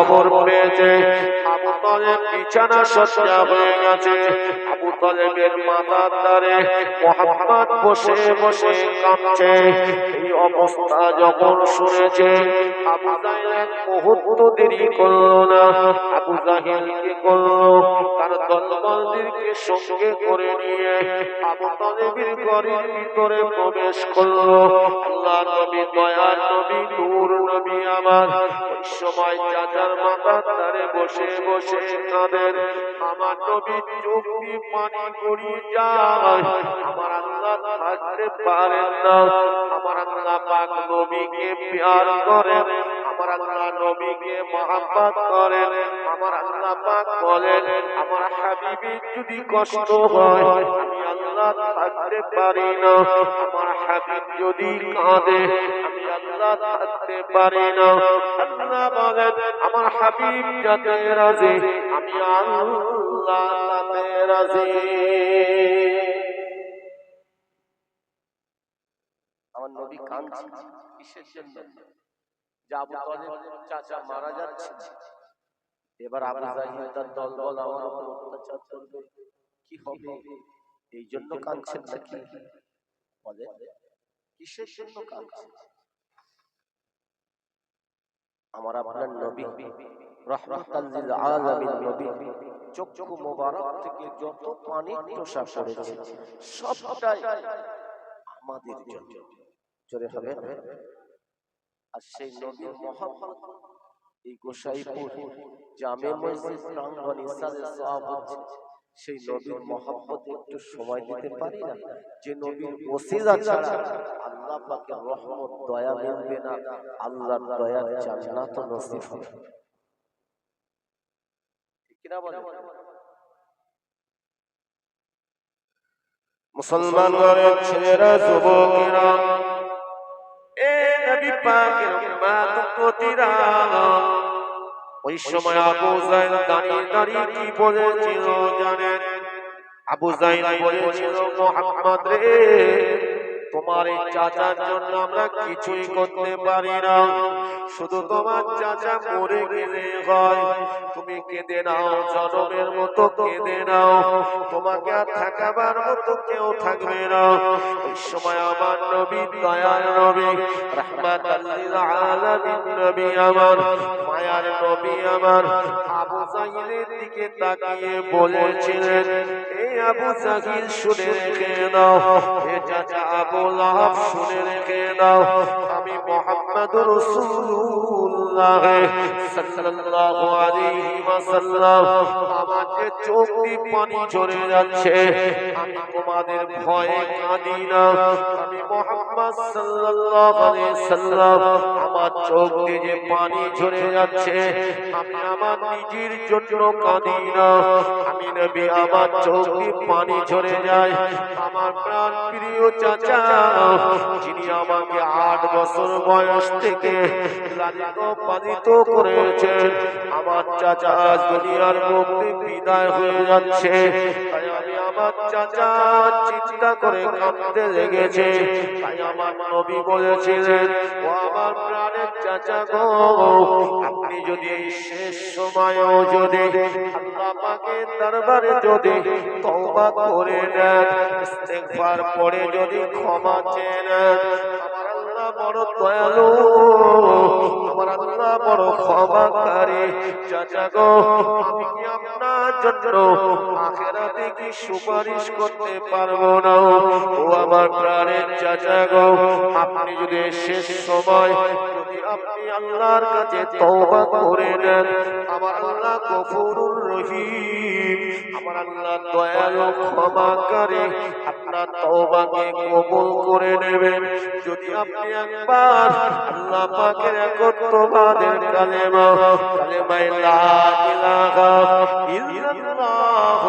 খবর পেয়েছে আবু তালেব বিছানা শয্যা হয়ে গেছে। আবু তালেবের মাথার দ্বারে মুহাম্মদ বসে বসে কাঁদছে। এই অবস্থা যখন শুনেছে আবু জাহেল মুহূর্ত দেরি করলো না। আবু জাহেল কি করলো? তার দলবলদেরকে সঙ্গে করে নিয়ে আবু তালেবের ঘরের ভিতরে প্রবেশ করলো। আল্লাহ নবী, দয়ার নবী, নূর নবী আমার ওই সময় চাচার মাথার দ্বারে বসে বসে কাঁদেন। আমার নবী চোখ দিয়ে পানি গড়িয়ে যায়। আমার আল্লাহ থাকতে পারেন না। আমার আল্লাহ পাক নবীকে প্যার করেন, আমার আল্লাহ নবীকে মহব্বত করেন। আমার আল্লাহ পাক বলেন, আমার হাবিবের যদি কষ্ট হয় আমি আল্লাহ থাকতে পারি না। আমার হাবিব যদি কাঁদে আমি আল্লাহ থাকতে পারি না। আল্লাহ বলেন, আমার হাবিব যাতে রাজি আমি আল্লাহ তাতে রাজি। আমার নবী কাঁদছে কিসের জন্য? যে আবু তালেব চাচা মারা যাচ্ছে। এবার আবু জাহেল তার দলবল আমার উপর অত্যাচার করবে, কি হবে? এই জন্য কাঁদছেন নাকি? বলে কিসের জন্য কাঁদছেন? আমার আপনার নবী রাহমাতাল লিল আলামিন নবী চক্ষু মোবারক থেকে যত পানি প্রসাব করেছে সবটাই আমাদের জন্য। জোরে হবে। আর সেই নবীর মহব্বত এই গোসাইপুর জামে মসজিদ প্রাঙ্গণে ইসালে সওয়াব হচ্ছে। সেই নবীর মহব্বতে একটু সময় দিতে পারি না? যে নবীর ওসিলা ছাড়া আল্লাহ পাকের রহমত দয়া মিলবে না, আল্লাহর দয়ার জান্নাত নসিব হবে। ঠিক কি না বলেন? মুসলমান ঘরের ছেলেরা, যুবকেরা, এ নবী পাকের উম্মতরা, ওই সময় আবু জাহেল দাঁড়িয়ে দাঁড়িয়ে কি বলেছিল জানেন? আবু জাহেল বলেছিল, মুহাম্মদ রে, তোমার এই চাচার জন্য আমরা কিছুই করতে পারি না। শুধু তোমার চাচা মরে গেলে হয়, তুমি কেঁদে নাও, জনমের মতো কেঁদে নাও, তোমাকে আর থাকাবার মতো কেউ থাকবে না। ওই সময় আমার নবী, দয়ার নবী, রাহমাতাল লিল আলামিন নবী আমার, মায়ার নবী আমার, আবু জাহেলের দিকে তাকিয়ে বলেছিলেন, এ আবু জাহেল শুনে রেখে নাও, এ চাচা আবু লাহাব শুনে রেখে নাও, আমি মুহাম্মদুর রাসূলুল্লাহ সাল্লাল্লাহু আলাইহি ওয়াসাল্লাম, আমার যে চোখ দিয়ে পানি ঝরে যাচ্ছে, আমি তোমাদের ভয়ে কাঁদি না। আমি মুহাম্মদ সাল্লাল্লাহু আলাইহি সাল্লাম, আমার চোখ দিয়ে যে পানি ঝরে যাচ্ছে, আমি আমার নিজের জন্য কাঁদি না। আমি নবী, আমার চোখ দিয়ে পানি ঝরে যায় আমার প্রাণ প্রিয় চাচা, যিনি আমাকে 8 বছর বয়স থেকে লালিত পালিত করেছেন, আমার চাচা আজ দুনিয়ার মুক্তি বিদায় হয়ে যাচ্ছে। তাই আমি আমার চাচা চিন্তা করে কাঁদতে লেগেছে। তাই আমার নবী বলেছিলেন, ও আমার প্রাণের চাচা গো, আপনি যদি এই শেষ সময়েও যদি আল্লাহ পাকের দরবারে যদি তওবা করে নেন, ইস্তেগফার পড়ে যদি ক্ষমা চেয়ে নেন, আমার আল্লাহ বড় দয়ালু, আমার আল্লাহ বড় ক্ষমাকারী। চাচা গো, আমি কি আপনার জন্য আখিরাতে কি সুপারিশ করতে পারবো না? ও আমার প্রাণের চাচা গো, আপনি যদি শেষ সময় যদি আপনি আল্লাহর কাছে তওবা করে নেন, আমার আল্লাহ গফুরুর রহিম, আমার আল্লাহ দয়ালু ক্ষমাকারী, আপনার তওবাকে কবুল করে নেবেন। যদি আপনি একবার আল্লাহ পাকের একত্ববাদের কালেমা, কালেমায়ে লা ইলাহা ইল্লাল্লাহ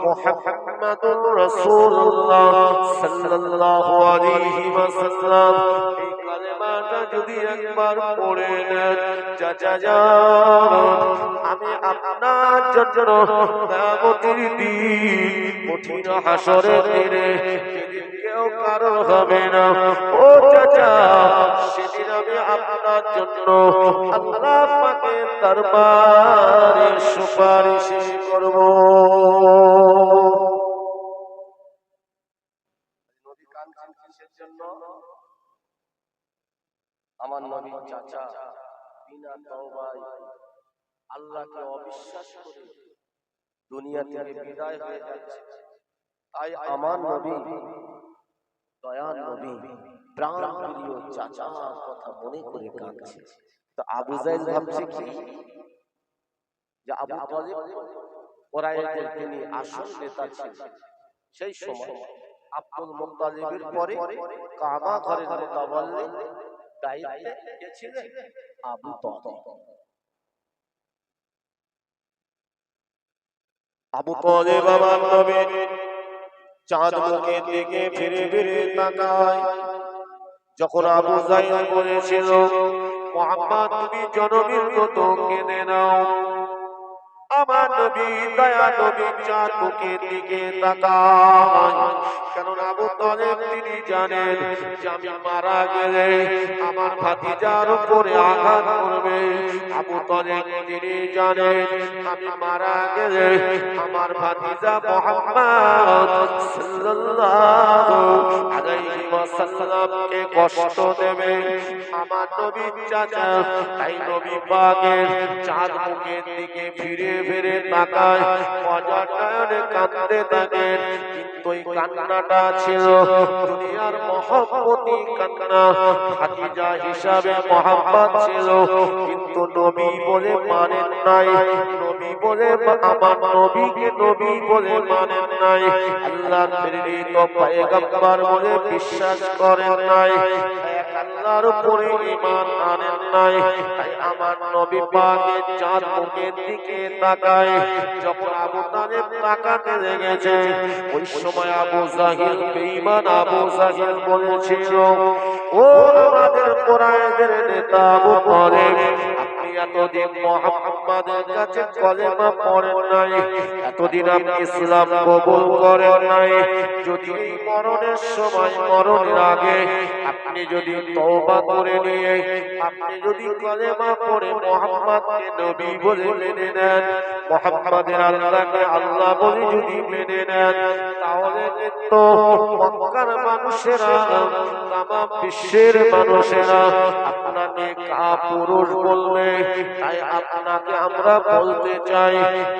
মুহাম্মাদুর রাসূলুল্লাহ সাল্লাল্লাহু আলাইহি ওয়াসাল্লাম, এই কালেমাটা যদি একবার পড়ে নেন, চাচা যান, আমি আপনার জন্য কিয়ামতের দিন, কঠিন হাসরের দিনে, যেদিন কেউ কেউ কারো হবে না। ও চাচা, সেদিন আমি আপনার জন্য আল্লাহ পাকের দরবারে সুপারিশ করব। নবী কাঁদছেন কিসের জন্য? আমার নবীর চাচা বিনা তওবায় আল্লাহকে অবিশ্বাস করে দুনিয়া থেকে বিদায় হয়ে যাচ্ছে। তাই আমার নবী, দয়ার নবী, প্রাণপ্রিয় চাচার কথা মনে করে কাঁদছে। তো আবু জাহেল ভাবছে কি, যে আবু তালিব কুরাইশদের তিনি আসল নেতা ছিলেন। সেই সময় আব্দুল মুত্তালিবের পরে কাবা ঘরের মুতাওয়াল্লি দায়িত্বে কে ছিলেন? আবু তালিব। আবু তালিব আমার নবীর চাঁদ মুখের দিকে ফিরে ফিরে তাকায়। যখন আবু জাহেল বলেছিল, মুহাম্মদ তুমি জনবীর মতো কেঁদে নাও, আমার নবী দয়া নবী চাঁদ মুখের দিকে তাকায়। কারণ আবু তালিব তিনি জানেন যে আমি মারা গেলে আমার ভাতিজার উপরে আঘাত করবে। আবু তালিব তিনি জানেন আমি মারা গেলে আমার ভাতিজা মুহাম্মদ সাল্লাল্লাহু আলাইহি ওয়াসাল্লামকে কষ্ট দেবে। আমার নবীর চাচা তাই নবী পাকের চাঁদ মুখের দিকে ফিরে ফিরে তাকায়, অজান্তে কাঁদতে থাকেন। কিন্তু এই কান্নাটা ছিল দুনিয়ার মহব্বতী কান্না। ভাতিজা হিসাবে মহব্বত ছিল, কিন্তু নবী বলে মানেন নাই। নবী বলে আমার নবীকে নবী বলে মানেন নাই। আল্লাহর প্রেরিত পয়গম্বর বলে বিশ্বাস করেন নাই। এক আল্লাহর উপরে ঈমান আনেন নাই। তাই আমার নবী পাকের চাঁদ মুখের দিকে তাকায়। যখন আবু তালিব তাকাতে লেগেছে, ওই সময় আবু জাহিল, বেঈমান আবু জাহিল বলেছিল, ও আমাদের কুরাইশদের নেতা আবু তালিব, আপনি এতদিন মুহাম্মাদের কাছে কলেমা পড়েন নাই, এতদিন আপনি ইসলাম কবুল করেন নাই। যদি এই মরণের সময়, মরণের আগে আপনি যদি তওবা করে নিয়ে আপনি যদি কলেমা পড়ে মুহাম্মদকে নবী বলে মেনে নেন, মুহাম্মাদের আল্লাহকে আল্লাহ বলে যদি মেনে নেন, তাহলে কিন্তু মক্কার মানুষেরা, তামাম বিশ্বের মানুষেরা আপনাকে কাপুরুষ বলবে। তাই আপনাকে আমরা বলতে চাই,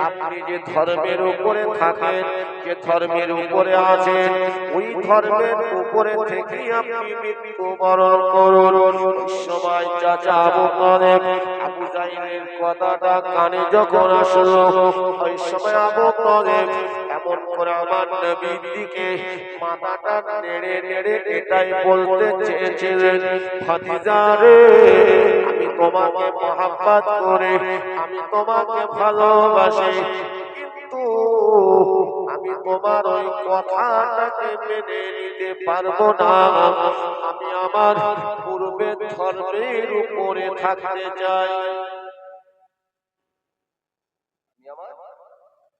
আপনি যে ধর্মের উপরে থাকেন, যে ধর্মের উপরে আছেন, ওই ধর্মের উপরে থেকেই আপনি মৃত্যুবরণ করুন। সবাই চাচা আবু তালিব আবু জাহিলের কথাটা কানে যখন আসলো, ওই সময় আবু তালিব এমন করে আমার নবীর দিকে মাথাটা নেড়ে নেড়ে এটাই বলতে চেয়েছিলেন, ভাতিজা রে, আমি তোমাকে মহব্বত করে, আমি তোমাকে ভালোবাসি, কিন্তু আমি তোমার ওই কথাটাকে মেনে নিতে পারবো না। আমি আমার পূর্বের ধর্মের উপরে থাকতে চাই। আমি আমার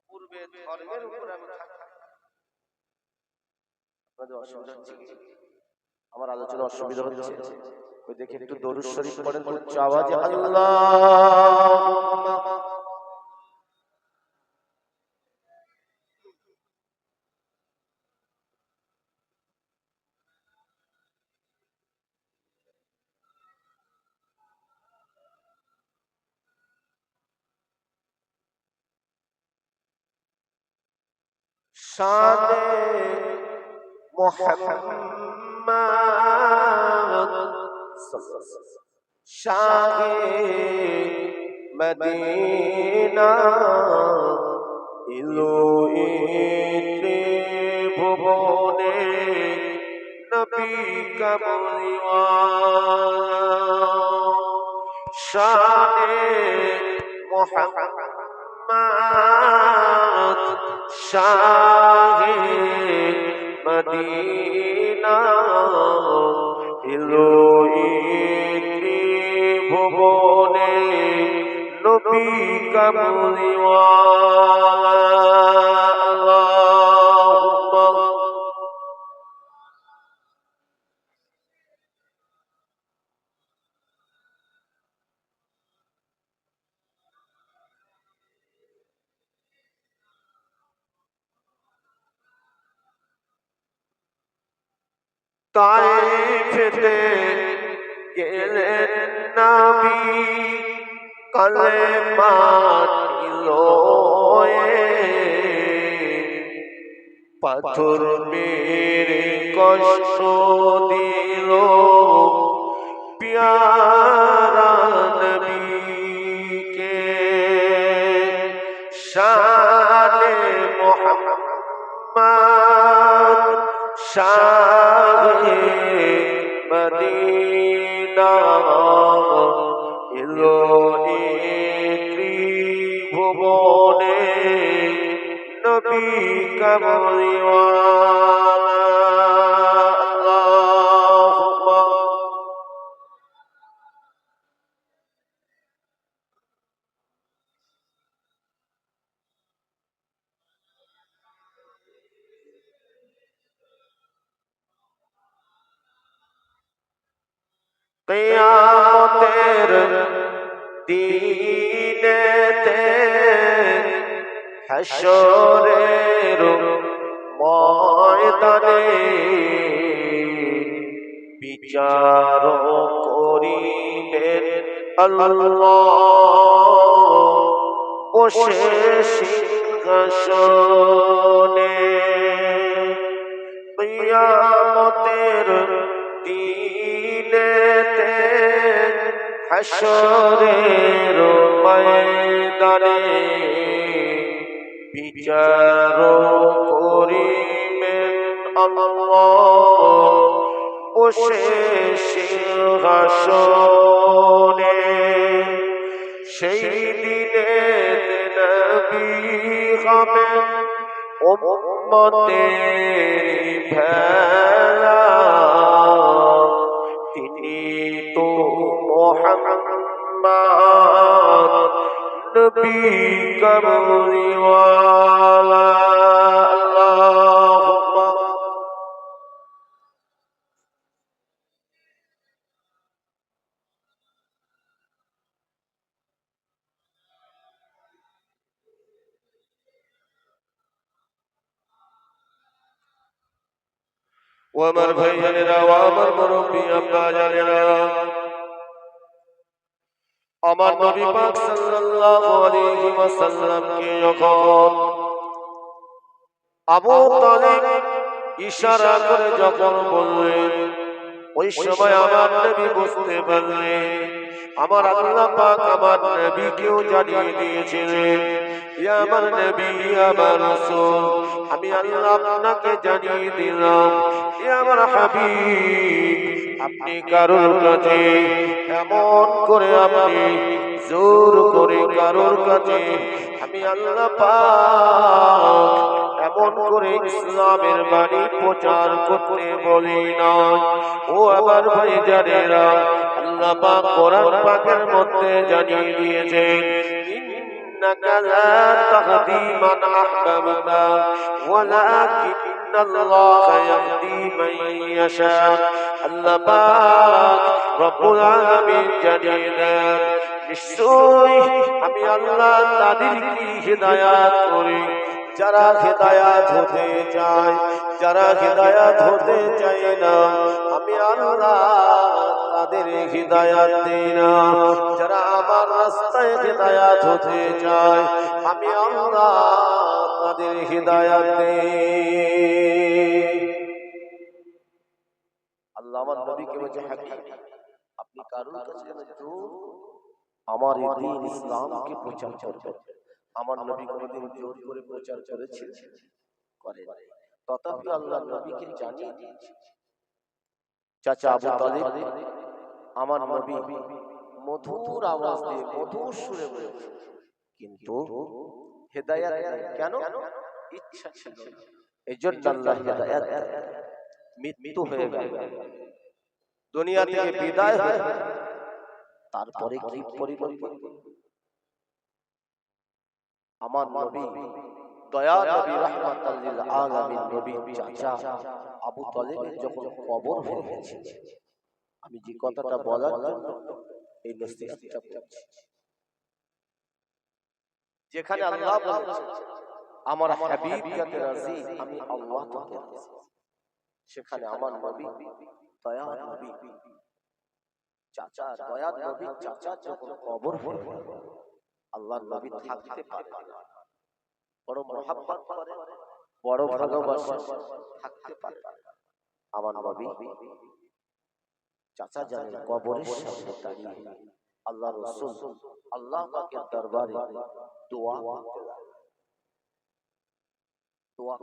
পূর্বের ধর্মের উপরে আমি থাকতে চাই। আপনাদের অসুবিধা হচ্ছে কি? আমার আলোচনা অসুবিধা হচ্ছে? ওই দেখে একটু দরুদ শরীফ পড়েন উচ্চ আওয়াজে, আল্লাহুম্মা শানে মুহাম্মদ শাহে মদিনা ইলো ইতে ভুবনে নবী কামলিওয়ালা শানে মুহাম্মদ শাহে মদিনা ইলো ইতে ভুবনে নবী কামলিওয়ালা। আল্লাহুম্মা তায়েফেতে গেলেন নবী কালেমা নিল পাথর মেরে কষ্ট দিল প্যারা নবীকে শানে মোহাম্মদ শাহে মদিনা এলো ত্রিভুবনে নবী কামলিওয়ালা আল্লাহুম্মা কিয়ামতের দিনেতে হাশরের ময়দানে বিচার করিবেন আল্লাহ বসে সিংহাসনে কিয়ামতের দিনেতে হাশরের ময়দানে বিচার করিবেন আল্লাহ বসে সিংহাসনে সেই দিনে নবী হবেন উম্মতের ভেলা তিনি তো মুহাম্মদ নবী কামলিওয়ালা আল্লাহুম্মা ও আমার ভাইয়েরা ও আমার মুরব্বি আব্বা জানেরা আমার নবী পাক সাল্লাল্লাহু আলাইহি ওয়াসাল্লামকে যখন আবু তালিব ইশারা করে যখন বললেন ওই সময় আমার নবী বুঝতে পারলেন আমার আল্লাহ পাক আমার নবীকেও জানিয়ে দিয়েছিলেন ইয়া আমার নবী ইয়া আমার রাসূল আমি আল্লাহ আপনাকে জানিয়ে দিলাম ইয়া আমার হাবিব আপনি কারোর কাছে এমন করে আপনি জোর করে কারোর কাছে আমি আল্লাহ পাক এমন করে ইসলামের বাণী প্রচার করতে বলি না ও আমার ভাইজানেরা আল্লাহ পাক কোরআন পাকের মধ্যে জানিয়ে দিয়েছেন ইন্নাকা লা তাহদি মান আহবাবতা ওয়ালাকিন্নাল্লাহা ইয়াহদি মান ইয়াশা আল্লাহ পাক রব্বুল আলামিন জানিয়ে দেন নিশ্চয়ই আমি আল্লাহ তাদেরকে হিদায়াত করি যারা হিদায়াত হতে চায় যারা হিদায়াত হতে চায় না আমি আল্লাহ তাদের হিদায়াত দেই না যারা আমার রাস্তায় হিদায়াত হতে চায় আমি আল্লাহ তাদের হিদায়াত দেই আল্লাহ আমার নবীকে বলছে হাবিব আপনি কারোর কাছে আমার এই দ্বীন ইসলামকে প্রচার করবেন আমার নবী কোনদিন জোর করে প্রচার করেছে করে তথাপি আল্লাহ নবীকে জানিয়ে দিয়েছে চাচা আবু তালিব আমার নবী মধুর আওয়াজ দিয়ে মধুর সুরে বলেছে কিন্তু হেদায়েত কেন ইচ্ছা ছিল এজন্য আল্লাহ হেদায়েত মৃত্যু হয়ে গেল দুনিয়া থেকে বিদায় হয়ে তারপরে কি পরিবর্তন আমার নবী দয়া নবী রাহমাতাল লিল আলামিন নবী চাচা আবু তালিবের যখন কবর হয়ে গেছে আমি যে কথাটা বলার জন্য এই নসিহতটা করছি যেখানে আল্লাহ বলেছেন আমার হাবিব যাতে রাজি আমি আল্লাহ তাকে রাজি সেখানে আমার নবী দয়ার নবী চাচা দয়ার নবী চাচা যখন কবর হয়ে গেল, আল্লাহর নবী থাকতে পারে না, বড় মহব্বত করে, বড় ভালোবাসে, থাকতে পারে না। আমার নবী চাচা জানের কবরের সামনে দাঁড়িয়ে আল্লাহ রাসূল আল্লাহ পাকের দরবারে দোয়া করতে লাগলেন। দোয়া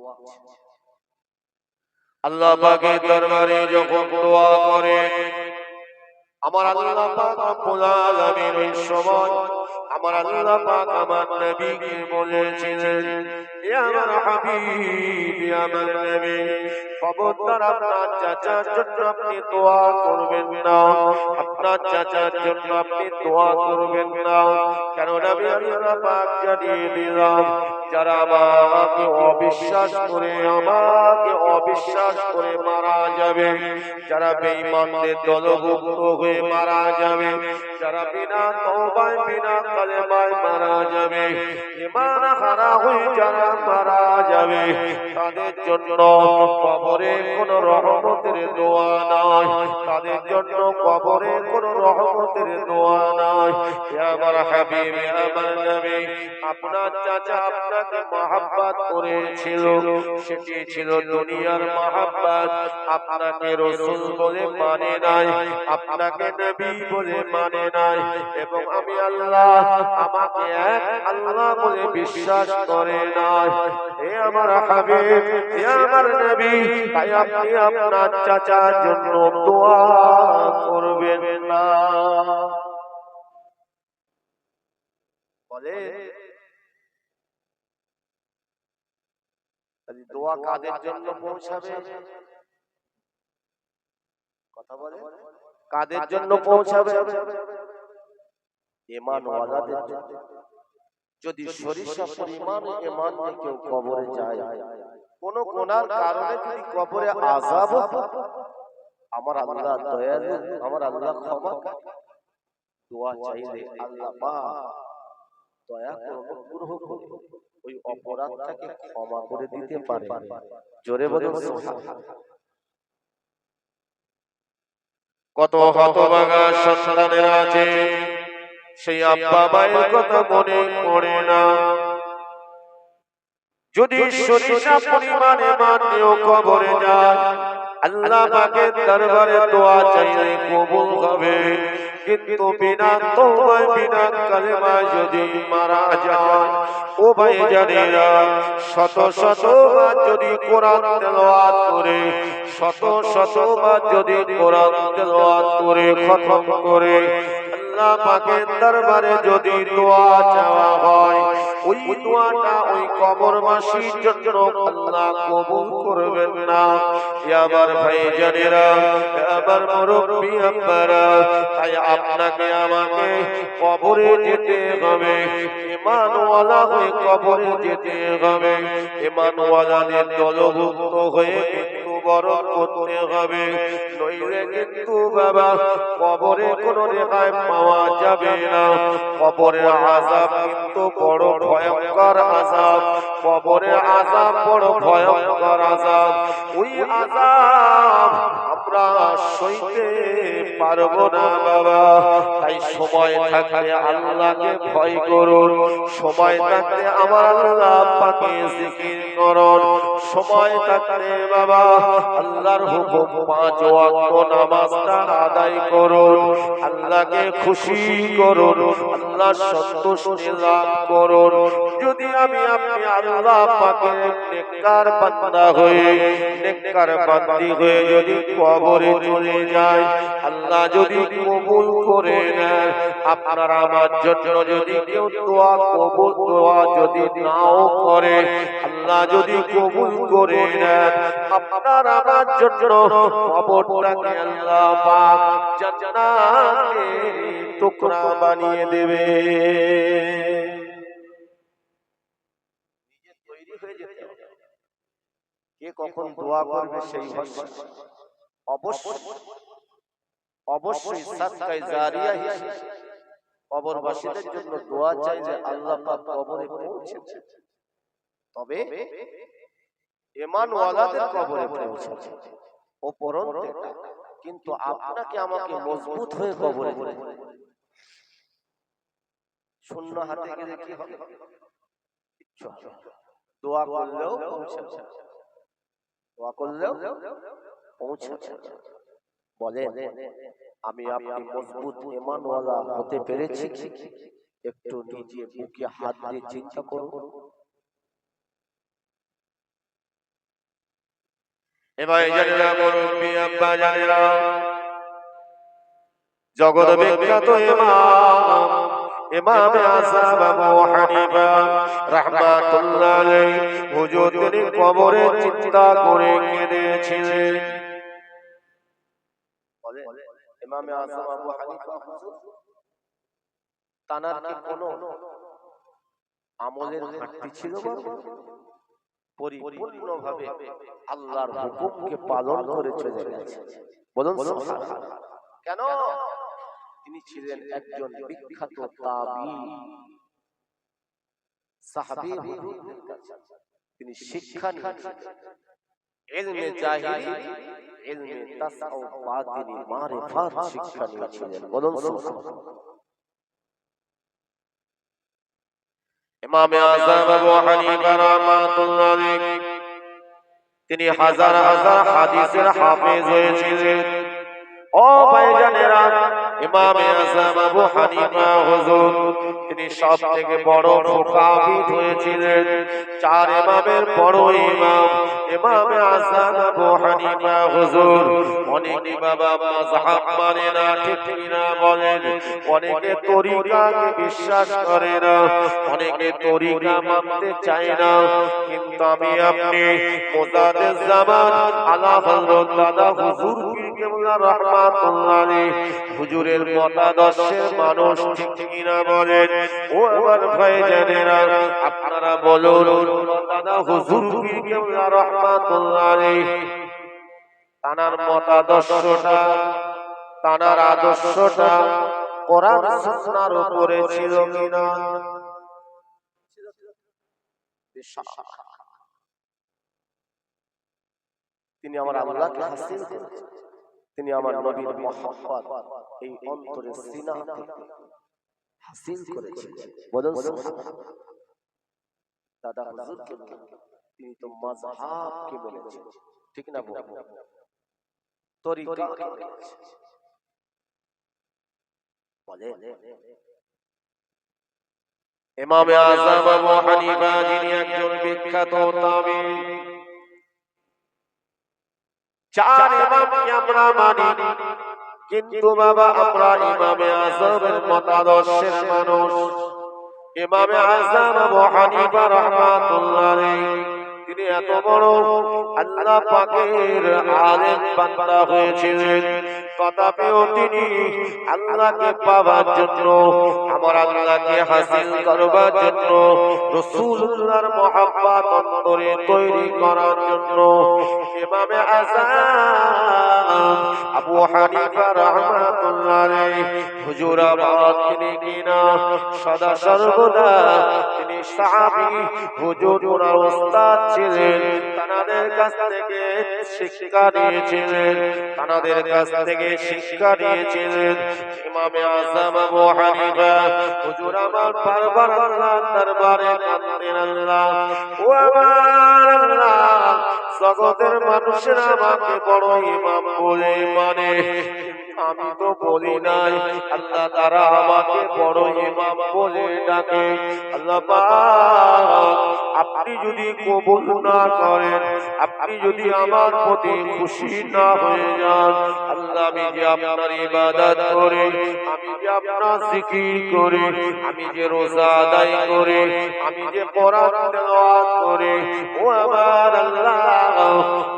আল্লাহ পাকের দরবারে যখন দোয়া করে, আমার আল্লাহ পাক রব্বুল আলামিন ওই সময় আমার আল্লাহ পাক আমার নবীকে বলেছিলেন, হে আমার হাবিব, হে আমার নবী, খবরদার আপনার চাচার জন্য আপনি দোয়া করবেন না, আপনার চাচার জন্য আপনি দোয়া করবেন না। কেন নবী আল্লাহ পাক জানিয়ে দিলাম, যারা আমাকে অবিশ্বাস করে মারা যাবে, যারা বেঈমানদের দলভুক্ত হয়ে মারা যাবে, যারা বিনা তওবায় বিনা কালেমায় মারা যাবে, ঈমান হারা হয়ে যারা মারা যাবে, তাদের জন্য কবরে কোনো রহমতের দোয়া নাই, তাদের জন্য কবরে কোনো রহমতের দোয়া নাই। হে আমার হাবিব, হে আমার নবী, আপনার চাচা আপনাকে মহব্বত করেছিল, সেটি ছিল দুনিয়ার মহব্বত। আপনাকে রাসূল বলে মানে নাই, আপনাকে নবী বলে মানে নাই, এবং আমি আল্লাহ, আমাকে এক আল্লাহ বলে বিশ্বাস করে নাই। হে আমার হাবিব, হে আমার নবী, তাই আপনি আপনার চাচার জন্য দোয়া করবেন না। বলে দোয়া কাদের জন্য পৌঁছাবে? কথা বলে কাদের জন্য পৌঁছাবে? ঈমানওয়ালাদের জন্য। যদি সরিষা পরিমাণ ঈমান নিয়ে কেউ কবরে যায়, কোন গুনার কারণে যদি কবরে আযাব, আমার আল্লাহ দয়ালু, আমার আল্লাহ ক্ষমা, দোয়া চাইলে আল্লাহ পাক দয়া করে অনুগ্রহ করে ওই অপরাধটাকে ক্ষমা করে দিতে পারে। জোরে বলুন সুবহানাল্লাহ। কত হতভাগা সন্তানেরা আছে, সেই আব্বা মায়ের কথা মনে পড়ে না। যদি সরিষা পরিমাণে মানেও কবরে যায়, আল্লাহ পাকের দরবারে দোয়া চাইলে কবুল হবে, কিন্তু বিনা তওবায় বিনা কালেমায় যদি মারা যায়, ও ভাইজানেরা, শত শতবার যদি কোরআন তেলাওয়াত করে, শত শতবার যদি কোরআন তেলাওয়াত করে খতম করে আল্লাহ পাকের দরবারে যদি দোয়া চাওয়া হয়, ওই দোয়াটা ওই কবরবাসীর জন্য আল্লাহ কবুল করবেন না। আমার ভাইজানেরা, আমার মুরব্বি আব্বারা, তাই আপনাকে আমাকে কবরে যেতে হবে, ঈমানওয়ালা হয়ে কবরে যেতে হবে, ঈমানওয়ালাদের দলভুক্ত হয়ে মৃত্যুবরণ করতে হবে, নইলে কিন্তু বাবা কবরে কোনো রেহাই পাওয়া যাবে না। কবরের আযাব কিন্তু বড় ভয়ঙ্কর আযাব, কবরের আযাব বড় ভয়ঙ্কর আযাব। ওই আযাব আমরা সইতে পারবো না বাবা। তাই সময় থাকলে আল্লাহকে ভয় করুন, সময় থাকলে আমার আল্লাহ পাকে জিকির করুন, সময় থাকলে বাবা আল্লাহর হুকুম 5 ওয়াক্ত নামাজটা আদায় করুন, আল্লাহকে খুশি করুন, আল্লাহর সন্তুষ্টি লাভ করুন। যদি আমি আপনি আল্লাহ পাকের নেককার বান্দা হয়ে, নেককার বান্দি হয়ে যদি কবরে চলে যাই, আল্লাহ যদি কবুল করে নেন, আপনার আমার জন্য যদি কেউ দোয়া কবুল দোয়া যদি নাও করে, আল্লাহ যদি কবুল করে নেন, আপনার আমার জন্য কবরটাকে আল্লাহ পাক জান্নাতের টুকরা বানিয়ে দেবে। নিজে তৈরি হয়ে যেতে হবে, কে কখন দোয়া করবে সেই ভরসা। অবশ্যই সাদকায়ে জারিয়া হিসেবে কবরবাসীদের জন্য দোয়া চাইলে আল্লাহ পাক কবরে পৌঁছেছে, তবে ঈমানওয়ালাদের কবরে পৌঁছেছে। উপরন্তু এটা। কিন্তু আপনাকে আমাকে মজবুত হয়ে কবরে যেতে হবে। শূন্য হাতে গেলে কি হবে? কিচ্ছু হবে না। দোয়া করলেও পৌঁছাবে না। দোয়া করলেও পৌঁছাবে না। বলেন, আমি আপনি মজবুত ঈমানওয়ালা হতে পেরেছি কি? একটু নিজে বুকে হাত দিয়ে চিন্তা করুন। এবার জানেরা মুরব্বি আব্বা জানেরা, জগৎ বিখ্যাত ইমাম ইমামে আযম আবু হানিফা রাহমাতুল্লাহ আলাইহি হুজুর তিনি কবরে চিন্তা করে কেঁদেছিলেন। বলেন, ইমামে আযম আবু হানিফা হুজুর তানার কি কোনো আমলের ঘাটতি ছিল? পরিপূর্ণভাবে আল্লাহর হুকুমকে পালন করে চলে গেছে। বলুন সুবহানাল্লাহ। কেন? তিনি ছিলেন একজন বিখ্যাত তাবী, সাহাবী হুজুরদের কাছে তিনি শিক্ষা নিয়েছিলেন। ইলমে জাহিলি, ইলমে তাসাউফ, বাতিনি, মারিফাত শিক্ষা নিয়েছিলেন। বলুন সুবহানাল্লাহ। ইমামে আযম আবু হানিফা রাহমাতুল্লাহ আলাইহি তিনি হাজার হাজার হাদিসের হাফেজ হয়েছিলেন। ও ভাইজানেরা, ইমামে আযম আবু হানিফা হুজুর তিনি সবথেকে বড় ফুকাহিদ হয়েছিলেন। চার ইমামের বড় ইমাম ইমামে আযম আবু হানিফা হুজুর। অনেকে বাবা মাযহাব মানে না, ঠিক কিনা বলেন? অনেকে তরিকাকে বিশ্বাস করে না, অনেকে তরিকা মানতে চায় না। কিন্তু আমি আপনি মুজাদ্দিদ জামান আলা হযরত দাদা হুজুর পীর কেবলা রাহমাতুল্লাহ আলাইহি হুজুরের মতাদর্শের মানুষ, ঠিক কিনা বলেন? ও আমার ভাইজানেরা, আপনারা বলুন দাদা হুজুর পীর কেবলা রাহমাতুল্লাহ আলাইহি তানার মতাদর্শটা, তানার আদর্শটা কোরআন সুন্নাহর উপরে ছিল কিনা? তিনি আমার আল্লাহকে হাসিল করেছেন। তিনি আমার নবীর মুহাব্বত এই অন্তরের সিনা থেকে হাসিল করেছেন। বলুন সুবহানাল্লাহ। দাদা হুজুরকে তিনি তো মাযহাবকে মেনেছেন, ঠিক না বলুন? তরিকাকে মেনেছেন। বলেন, ইমামে আযম আবু হানিফা যিনি একজন বিখ্যাত তাবী, চার ইমামকে আমরা মানি, কিন্তু বাবা আমরা ইমামে আযমের মতাদর্শের মানুষ। ইমামে আযম আবু হানিফা রাহমাতুল্লাহ আলাইহি তিনি এত বড় আল্লাহ পাকের আলেম বান্দা হয়েছিলেন, তথাপিও তিনি আল্লাহকে পাওয়ার জন্য, আমার আল্লাহকে হাসিল করবার জন্য, রাসূলুল্লাহর মুহাব্বত অন্তরে তৈরি করার জন্য ইমামে আযম আবু হানিফা রাহমাতুল্লাহ আলাইহি হুজুর আবাদ তিনি কিনা সদা সর্বদা তিনি সাহাবী হুজুর ওনার উস্তাদ ছিলেন। তানাদের কাছ থেকে শিক্ষা নিয়েছিলেন, তানাদের কাছ থেকে শিক্ষা নিয়েছিলেন। ইমামে আযম আবু হানিফা হুজুর আমার বারবার আল্লাহর দরবারে কাঁদতেন, আল্লাহ ও আমার আল্লাহ, জগতের মানুষেরা আমাকে বড় ইমাম বলে মানে, আমি তো বলি নাই। আল্লাহ তারা আমাকে বড় ইমাম বলে ডাকে। আল্লাহ পাক আপনি যদি কবুল না করেন, আপনি যদি আমার প্রতি খুশি না হয়ে যান, আল্লাহ আমি যে আপনার ইবাদত করি, আমি যে আপনার জিকির করি, আমি যে রোজা আদায় করি, আমি যে কোরআন তেলাওয়াত করি, ও আমার আল্লাহ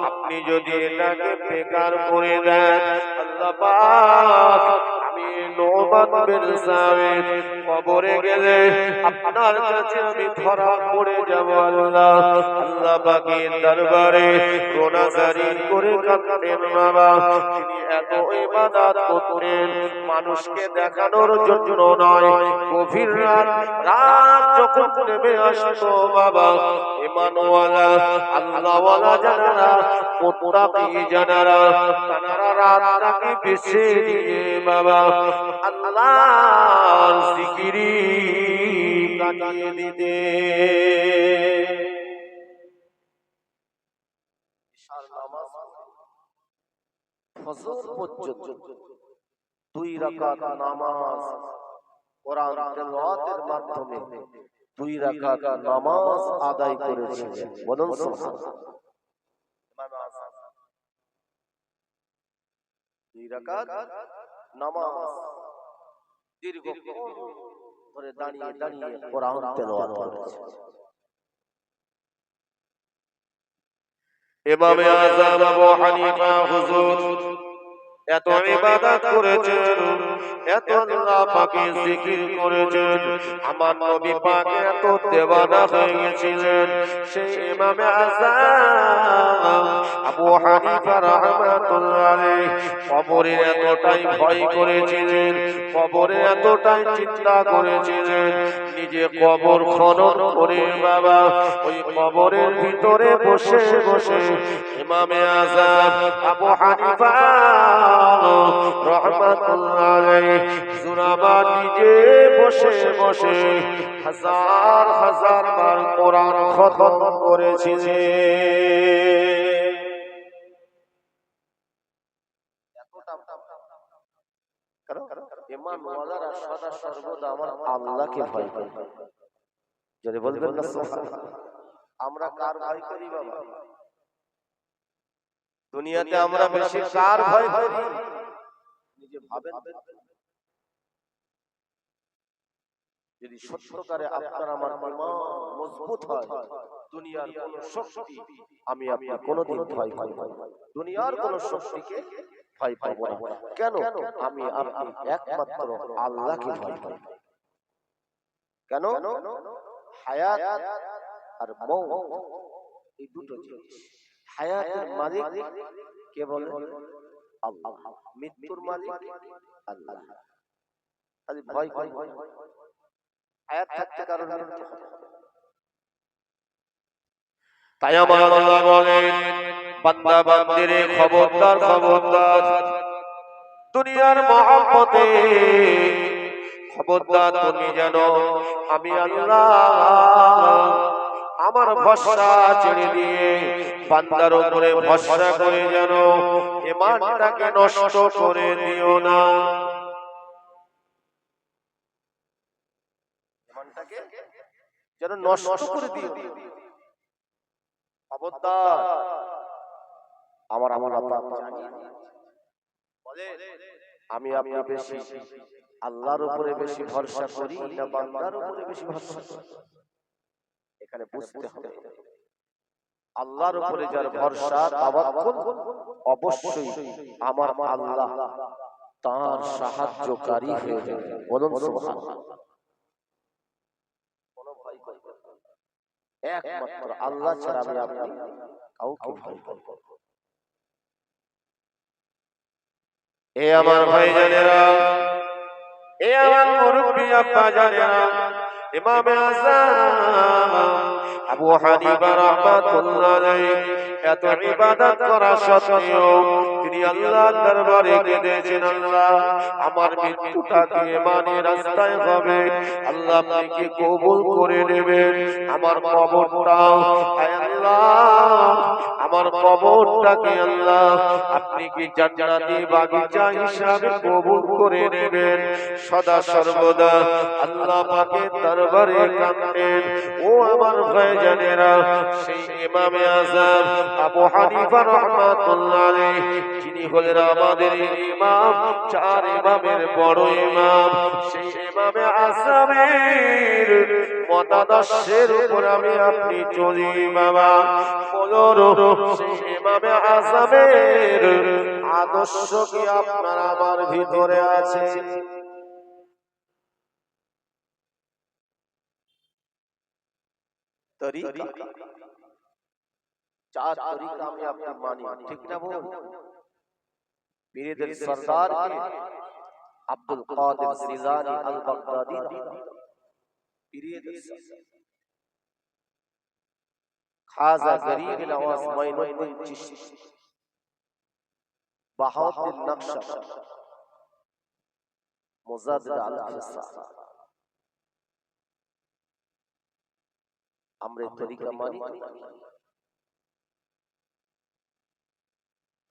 আপনি যদি এটাকে বেকার করে দেন, আল্লাহ পাক আমি আমি নোমান বিন সামিত কবরে গেলে আপনার কাছে আমি ধরা পড়ে যাব আল্লাহ। আল্লাহ পাকের দরবারে রোনাজারি করে কাঁদতেন বাবা। তিনি এত ইবাদত করতেন মানুষকে দেখানোর জন্য নয়। গভীর রাত যখন নেমে আসতো বাবা, ঈমানওয়ালা আল্লাহওয়ালা জানারা, মুত্তাকি জানারা, তারা রাতটাকে বেছে নিয়ে বাবা আল্লাহর জিকিরি কাটিয়ে দিতে। ঈশার নামাজ ফজর পর্যন্ত 2 রাকাত নামাজ, কোরআন তেলাওয়াতের মাধ্যমে 2 রাকাত নামাজ আদায় করেছিলেন। বলুন সুবহানাল্লাহ। ইমাম আযম 2 রাকাত নামাজ দীর্ঘক্ষণ ধরে দাঁড়িয়ে দাঁড়িয়ে কোরআন তেলাওয়াত করেছেন। ইমামে আযম আবু হানিফা হুজুর এত ইবাদত করেছেন, এত আল্লাহ পাকের জিকির করেছেন, আমার নবী পাক এত দেওয়ানা হয়ে গেছিলেন। সেই ইমামে আযম আবু হানিফা রাহমাতুল্লাহ আলাইহি কবরে এতটাই ভয় করেছিলেন, কবরে এতটাই চিন্তা করেছিলেন, নিজে কবর খনন করে বাবা ওই কবরের ভিতরে বসে বসে ইমামে আযম আবু হানিফা রাহমাতুল্লাহ আলাইহি জুনাবা নিজে বসে বসে হাজার হাজার বার কোরআন খতম করেছিলেন। ঈমানওয়ালারা সদা সর্বদা আমার আল্লাহকে ভয় করে। যদি বলবেন না সুবহানাল্লাহ। আমরা কার ভয় করি বাবা? দুনিয়াতে আমরা বেশি কার ভয় করি? নিজে ভাবেন। যদি সত্যকারে আপনার আমার ঈমান মজবুত হয়, দুনিয়ার কোন শক্তি আমি আপনি কোনোদিন ভয় করব না। দুনিয়ার কোন শক্তিকে ভয় পাব না। কেন? আমি আপনি একমাত্র আল্লাহকে ভয় করি। কেন? হায়াত আর মওত এই দুটো জিনিস। হায়াতের মালিক কে বলে? আল্লাহ। মৃত্যুর মালিক আল্লাহ। খালি ভয় করি। হায়াত থাকতে কারণ মৃত্যু হবে। তাই আমার আল্লাহ বলেন, বান্দা বান্দিরে খবরদার খবরদার, দুনিয়ার মহব্বতে খবরদার তুমি জানো আমি আল্লাহ আমার ভরসা ছেড়ে দিয়ে বান্দার উপরে ভরসা করে জানো ঈমানটাকে নষ্ট করে দিও না। ঈমানটাকে যেন নষ্ট করে দিও। খবরদার। আমার আল্লাহ পাক জানি বলে আমি আপনি বেশি আল্লাহর উপরে বেশি ভরসা করি না বান্দার উপরে বেশি ভরসা করি? এখানে বুঝতে হবে আল্লাহর উপরে যার ভরসা তাওয়াক্কুল অবশ্যই আমার আল্লাহ তার সাহায্যকারী হয়ে যাবে। বলুন সুবহানাল্লাহ। কোনো ভয় করবেন না। একমাত্র আল্লাহ ছাড়া আমি আপনি কাউকে ভয় করব না। এ আমার ভাইজানেরা, এ আমার মুরব্বি আব্বা জানেরা, ইমামে আযম আবু হানিফা রাহমাতুল্লাহ আলাইহি এত ইবাদত করা সত্ত্বেও তিনি আল্লাহর দরবারে কেঁদেছেন, আল্লাহ আমার মৃত্যুটা কি ঈমানের রাস্তায় হবে, আল্লাহ আপনি কি কবুল করে নেবেন আমার কবরটা, আয় আল্লাহ আমার কবরটাকে আল্লাহ আপনি কি জান্নাতি বাগিচা হিসাবে কবুল করে নেবেন। সদা সর্বদা আল্লাহ পাকের দরবারে কাঁদেন। ও আমার ভাইজানেরা, সেই ইমামে আযম আবু হানিফা রাহমাতুল্লাহ আলাইহি যিনি হলেন আমাদের ইমাম, চার ইমামের বড় ইমাম, সেই ইমামে আযমের মতাদর্শের উপর আমি আপনি চলি বাবা। বলো সেই ইমামে আযমের আদর্শ কি আপনার আমার ভিতরে আছে? তরিকা, চার তরিকা আমি আপনি মানি, ঠিক না বল? পীরদের সরদার কে আব্দুল কাদের জিলানী আল বাগদাদি, পীরদের খাজা গরিব নওয়াজ মাইনুদ্দিন চিশতি, বাহাউদ্দিন নকশবন্দি, মুজাদ্দিদ আল ফিসা, আমরা তরিকা মানি।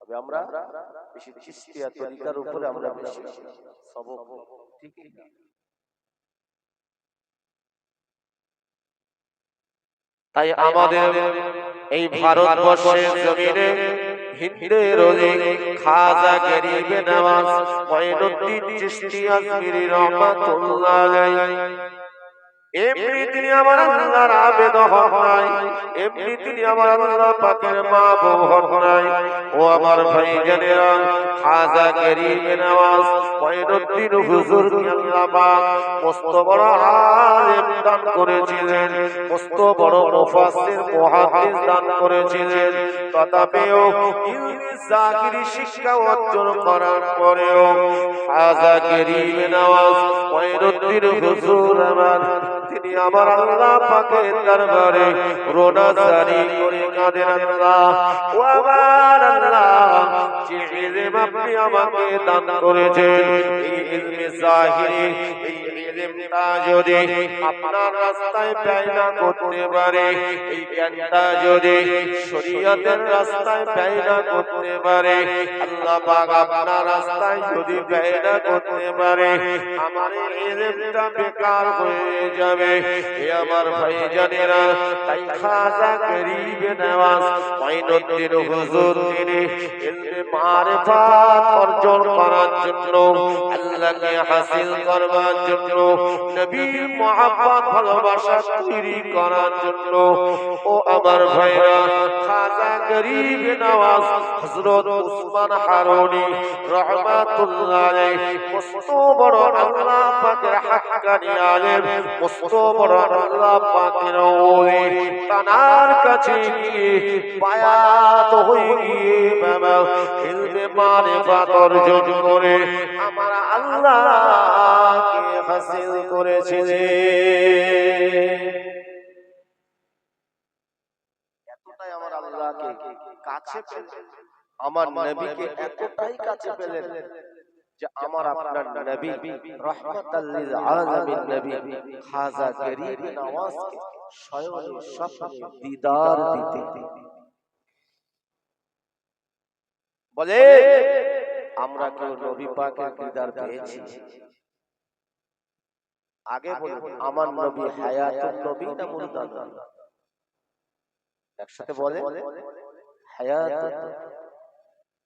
তবে আমরা বেশি চিশতিয়া তরিকার উপরে আমরা বেশি সবক, ঠিক না? তাই আমাদের এই ভারতবর্ষের জমিনে হিন্দের খাজা গরিব নওয়াজ মাইনুদ্দিন চিশতি আজমিরি রহমাতুল্লাহ আলাইহি, এমনি তিনি আমার আল্লাহর আবেদ হক নাই, এমনি তিনি আমার আল্লাহ পাকের মাহবুব হক নাই। ও আমার ভাইজানেরা, খাজা গরিব নওয়াজ মাইনুদ্দিন হুজুর কে আল্লাহ পাক মস্ত বড় আলেম দান করেছিলেন, মস্ত বড় মুফাসসির মুহাদ্দিস দান করেছিলেন। তথাপিও ইলমে জাহিরি শিক্ষা অর্জন করার পরেও খাজা গরিব নওয়াজ মাইনুদ্দিন হুজুর আমার তিনি আমার আল্লাহ পাকের দরবারে রোনা জারি করে কাঁদেন, আল্লাহ ও আমার আল্লাহ, যে ইলম আপনি আমাকে দান করেছেন, এই ইলমে জাহিরি, এই ইলমটা যদি আপনার রাস্তায় ব্যয় না করতে পারে, এই জ্ঞানটা যদি শরীয়তের রাস্তায় ব্যয় না করতে পারে, আল্লাহ পাক আপনার রাস্তায় যদি ব্যয় না করতে পারে, আমার ইলমটা বেকার হয়ে যাবে। হে আমার ভাইজানেরা, তাই খাজা গরিব নওয়াজ মাইনুদ্দিন হুজুর তিনি ইলমে মারিফাত অর্জন করার জন্য, আল্লাহকে হাসিল করবার জন্য, নবীর মুহাব্বত ভালোবাসা তৈরি করার জন্য, ও আমার ভাইরা, খাজা গরিব নওয়াজ হযরত উসমান হারুনি রাহমাতুল্লাহ আলাইহি মস্ত বড় আল্লাহ পাকের হাক্কানি আলেম, মস্ত বড় আল্লাহ পাকের ওলি, তানার কাছে গিয়ে বায়াত হয়ে গিয়ে বাবা ইলমে মারিফাত অর্জন করে আমার আল্লাহকে হাসিল করেছিলেন। এতটাই আমার আল্লাহকে কাছে পেলেন, আমার নবীকে এতটাই কাছে পেলেন যে আমার আপনার নবী রাহমাতাল লিল আলামিন নবী খাজা গরিব নওয়াজকে স্বয়ং স্বপ্নে দিদার দিতে বলে, আমরা কেউ নবী পাকের দিদার পেয়েছি? আগে বলুন, আমার নবী হায়াতুন নবী না মুরদান? একসাথে বলে, হায়াতুন,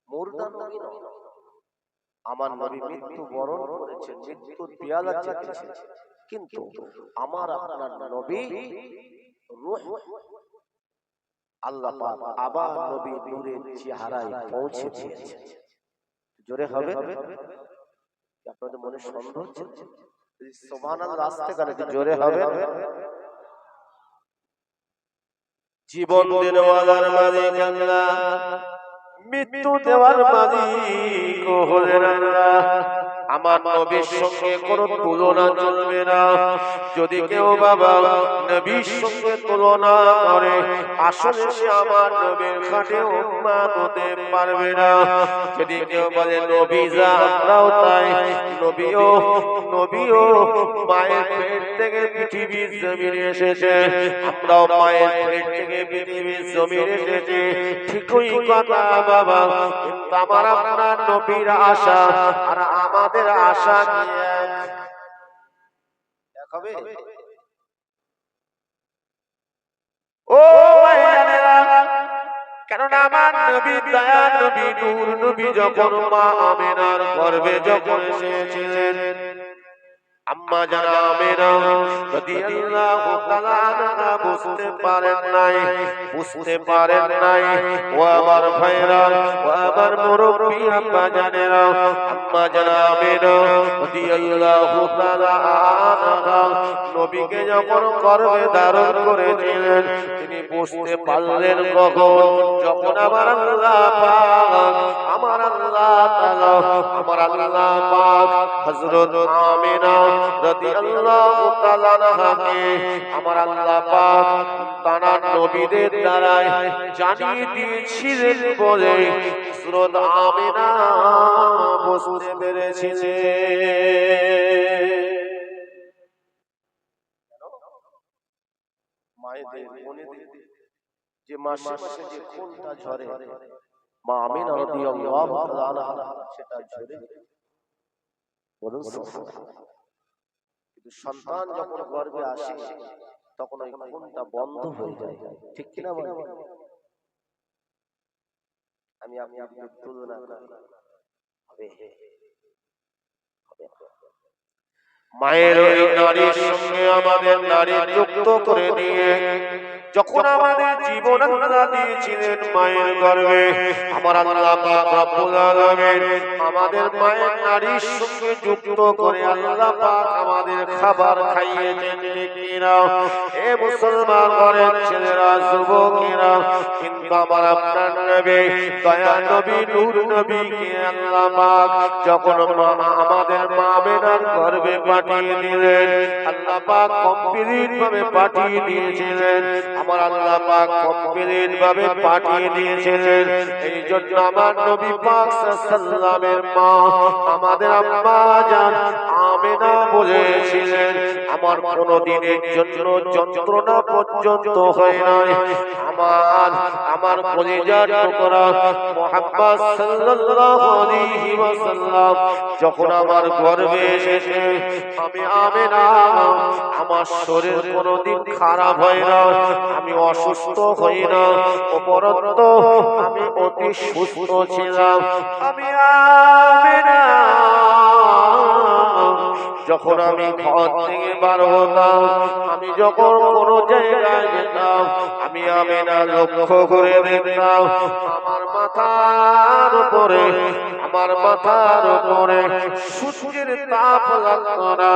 মুরদান নবী না। আমার নবী মৃত্যু বরণ করেছেন, মৃত্যুর পেয়ালা চেটেছেন, কিন্তু আমার আপনার নবী রূহ, আল্লাহ পাক আবার নবী নূরের চেহারায় পৌঁছে দিয়েছেন। জোরে হবে? আপনাদের মনে সন্দেহ হচ্ছে? সুবহানাল্লাহ, আস্তে করে জোরে হবে। জীবন দেওয়ার মালিক আল্লাহ, মৃত্যু দেওয়ার মালিক হলেন আল্লাহ। আমার নবীর সঙ্গে কোনো তুলনা চলবে না। যদি কেউ বাবা নবীর সঙ্গে তুলনা করে, আসলে সে আমার নবীর খাঁটি উম্মত হতে পারবে না। যদি কেউ বলে নবী যা আমরাও তাই, নবীও মায়ের পেট থেকে পৃথিবীর জমিনে এসেছে, আমরাও মায়ের পেট থেকে পৃথিবীর জমিনে এসেছি, ঠিকই কথা বাবা। কিন্তু আমার আপনার নবীর আশা আর আমাদের আশা নিয়ে এক হবে। ও ভাইয়েরা, কেননা আমার নবী দয়া নবী নূর নবী যখন মা আমিনার গর্ভে যখন এসেছিলেন, আম্মা জানা আমেনা রাদিয়াল্লাহু তাআলা আনহা বুঝতে পারেন নাই ও আমার ভাইরা ও আমার মুরব্বি আব্বা জানেরা আম্মা জানা আমেনা রাদিয়াল্লাহু তাআলা আনহা নবীকে যখন গর্ভে ধারণ করেছিলেন তিনি বুঝতে পারলেন যখন আমার আল্লাহ পাক আমার আল্লাহ পাক হযরত আমিনা রাদিয়াল্লাহু তাআলা আনহাকে আমার আল্লাহ পাক তার নবীদের দ্বারা জানিয়ে দিয়েছিলেন বলে হযরত আমিনা বুঝতে পেরেছিলেন। মায়েদের বোনেদের যে মাসে মাসে যে খুনটা ঝরে মা আমিনা রাদিয়াল্লাহু তাআলা আনহা সেটা ঝরে বলুন সুবহানাল্লাহ। কিন্তু সন্তান যখন গর্ভে আসে তখন ওই খুনটা বন্ধ হয়ে যায়, ঠিক কি না বলেন? আমি আপনাকে তুলনা করি মায়ের ওই নারীর সঙ্গে আমাদের নারী যুক্ত করে দিয়ে যখন আমাদের জীবন আল্লাহ দিয়েছিলেন মায়ের গর্ভে আমার আল্লাহ পাক রব্বুল আলামিন আমাদের মায়ের নারীর সঙ্গে যুক্ত করে আল্লাহ পাক আমাদের খাবার খাইয়েছেন, ঠিক কিনা? হে মুসলমান ঘরের ছেলেরা যুবকেরা, কিন্তু আমার আপনার নবী দয়া নবী নূর নবীকে আল্লাহ পাক যখন আমাদের মা আমিনার গর্ভে পাঠিয়ে দিলেন আল্লাহ পাক কমপ্লিট ভাবে পাঠিয়ে দিয়েছিলেন আমার আল্লাহ পাক কমপ্লিট ভাবে পাঠিয়ে দিয়েছিলেন। এই জন্য আমার নবী পাক সাল্লাল্লাহু মা আমাদের আম্মা জান আমিনা বলেছিলেন আমার কোনো দিনের জন্য যন্ত্রণা পর্যন্ত হয় নাই। আমার কলিজার টুকরা মুহাম্মদ সাল্লাল্লাহু আলাইহি ওয়াসাল্লাম যখন আমার গর্ভে এসেছে আমি আমিনা আমার শরীর কোনোদিন খারাপ হয় না, আমি অসুস্থ হই না, উপরন্তু আমি অতি সুস্থ ছিলাম। আমি আমিনা যখন আমি ঘর থেকে বার হতাম, আমি যখন কোনো জায়গায় যেতাম, আমি আমিনা লক্ষ্য করে দেখতাম আমার মাথার উপরে সূর্যের তাপ লাগতো না।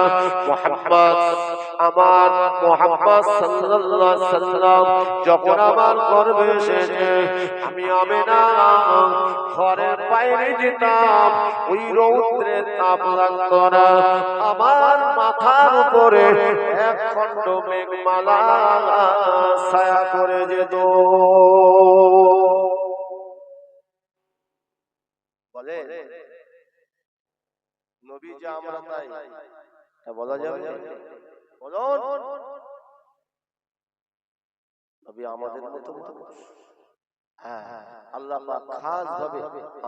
আমার মুহাম্মদ সাল্লাল্লাহু আলাইহি সাল্লাম যখন আমার গর্ভে এসেছে আমি আমিনা ঘরের বাইরে যেতাম, ওই রৌদ্রের তাপ লাগতো না। আমার মাথার উপরে এক খণ্ড মেঘমালা ছায়া করে যেত। বলে নবী যে আমরা তাই বলা যাবে? বলুন নবী আমাদের মতো হ্যাঁ, আল্লাহ পাক খাস ভাবে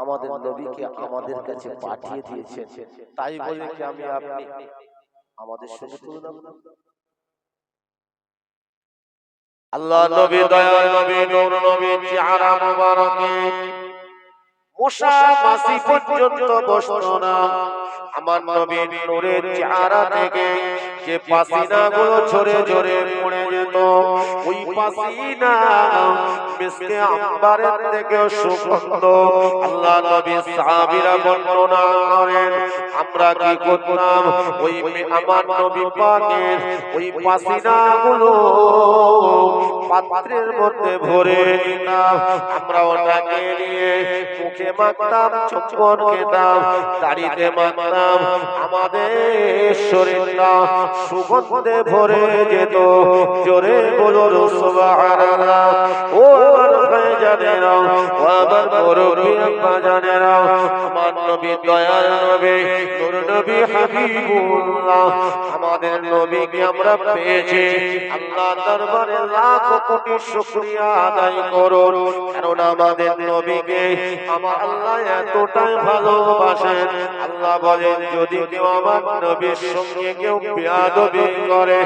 আমাদের নবীকে আমাদের কাছে পাঠিয়ে দিয়েছেন, তাই বলে কি আমি আপনি আমাদের সঙ্গে তুলনা করব? আল্লাহ নবী দয়াল নবী নূর নবী চেহারা মুবারকে মশা মাছি পর্যন্ত বসতো না। আমার নবীর নূরের চেহারা থেকে যে পাসিনাগুলো ঝরে ঝরে পড়ে যেত, ওই পাসিনা মিসকে আম্বারের থেকে সুগন্ধ। আল্লাহ নবী সাহাবীরা বর্ণনা করেন আমরা কি করতাম, ওই আমার নবী পাকের ওই পাসিনাগুলো পাত্রের মধ্যে ভরে নিতাম, আমরা ওটাকে নিয়ে মুখে মাখতাম, চুম্বন খেতাম, দাড়িতে মাখতাম, আমাদের শরীরটা সুগন্ধে ভরে যেত। জোরে বলুন সুবহানাল্লাহ। ও আমার ভাইজানেরা, ও আমার মুরব্বি আব্বা জানেরা, আমার নবী দয়াল নবী নূর নবী হাবিবুল্লাহ আমাদের নবীকে আমরা পেয়েছি। আল্লাহ দরবারে লাখ কোটি শুকরিয়া আদায় করুন, কারণ আমাদের নবীকে আমার আল্লাহ এতটাই ভালোবাসেন। আল্লাহ বলেন যদি কেউ আমার নবীর সঙ্গে কেউ বেয়াদবি করে,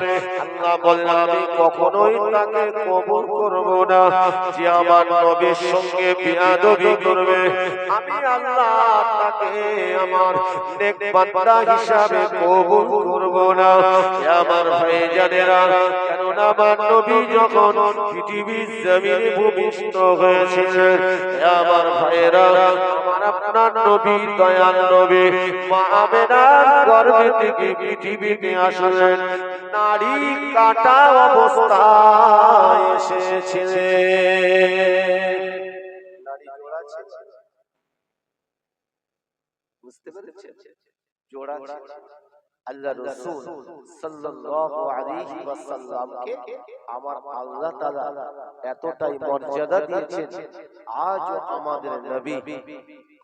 আল্লাহ বলেন আমি কখনোই তাকে কবুল করব না। যে আমার নবীর সঙ্গে বিয়াদবি করবে, আমি আল্লাহ তাকে আমার নেক বান্দা হিসাবে কবুল করব না। হে আমার ভাইজানেরা, কেননা আমার নবী যখন পৃথিবীর জমিনে ভূমিষ্ঠ হয়েছিলেন, হে আমার ভাইয়েরা, আমার আপনার নবী দয়াল নবী মা আমেনার গর্ভে থেকে পৃথিবীতে আসলেন নারী কাটা অবস্থায় এসেছিলেন। নারী জোড়া ছিল, বুঝতে পেরেছেন? জোড়া ছিল। আল্লাহ রাসূল সাল্লাল্লাহু আলাইহি ওয়াসাল্লামকে আমার আল্লাহ তাআলা এতটাই মর্যাদা দিয়েছেন, আজও আমাদের নবী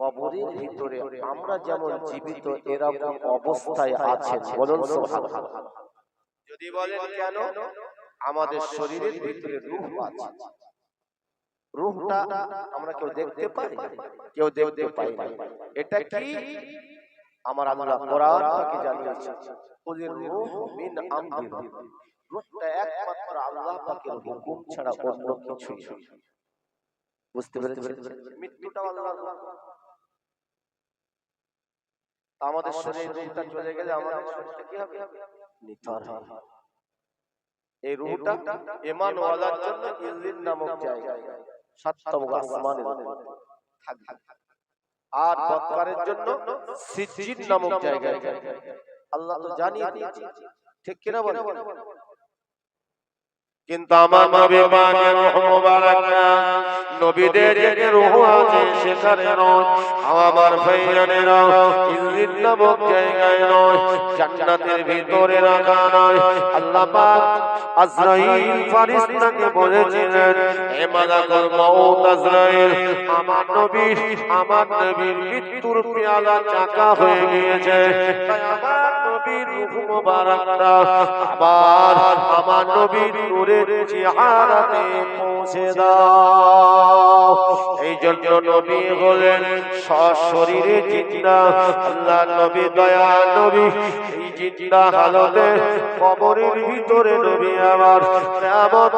কবরের ভিতরে আমরা যেমন জীবিত এরকম অবস্থায় আছেন। বলুন সুবহানাল্লাহ। যদি বলেন কেন, আমাদের শরীরের ভিতরে রূহ আছে। রূহটা আমরা কেউ দেখতে পাই, কেউ দেখতে পাই না। এটা কি আমার আল্লাহ কোরআন থেকে জানিয়েছেন, কুলির রূহ মিন আমরি রাব্বি। রূহটা একমাত্র আল্লাহ পাকের হুকুম ছাড়া অন্য কিছুই না। বুঝতে পেরেছেন? মৃত্যুটা আল্লাহর হুকুম। আমাদের শরীরে রূহটা চলে গেলে আমাদের শরীরটা কি হবে? নিথর হবে। এই রূহটা ঈমান ওয়ালার জন্য ইল্লিন নামক জায়গায় সাততম আসমানে থাকবে, আর বদকারের জন্য সিজ্জিন নামক জায়গায় আল্লাহ তো জানিয়ে দিয়েছে, ঠিক কিনা বলেন? কিন্তু আমার নবী পাকের রূহ মুবারক নবীদের যে রূহ আছে সেখানে নয়, আমার ভাইজানেরা, ইল্লিন নামক জায়গায় নয়, জান্নাতের ভিতরে রাখা নয়। আল্লাহ পাক আজরাইল ফেরেশতাকে বলেছিলেন, হে মালাকুল মউত আজরাইল, আমার নবীর মৃত্যুর পেয়ালা চাকা হয়ে গিয়েছে, তাই আমার নবীর রূহ মুবারকটা আবার আমার নবীর নূরের চেহারাতে পৌঁছে দাও। এই জন্য নবী হলেন সশরীরে জিন্দা। আল্লাহ নবী দয়াল নবী এই জিন্দা হালতে কবরের ভিতরে নবী আমার কিয়ামত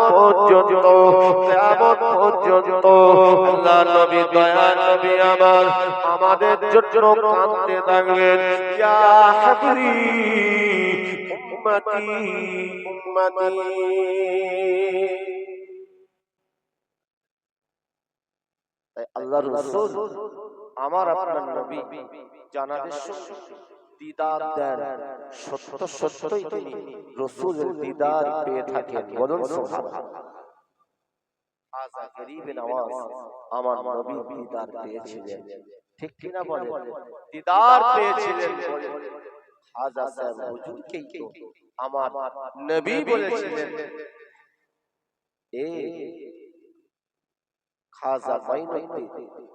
পর্যন্ত আল্লাহ নবী দয়াল নবী আমার আমাদের জন্য কাঁদতে থাকবেন, ইয়া হাবরি উম্মতি উম্মতি। তাই আল্লাহর রাসূল আমার আপনার নবী জানাদের সঙ্গে দিদার দেন, সত্য সত্যই তিনি রাসূলের দিদার পেয়ে থাকেন। বলুন সুবহানাল্লাহ। হাযা গরীবে নওয়াজ, আমার নবী দিদার পেয়েছিলেন, ঠিক কিনা বলেন? দিদার পেয়েছিলেন বলে হাযা সাহেব হুজুরকেই তো আমার নবী বলেছিলেন, এ খাজা মাইনুদ্দিন,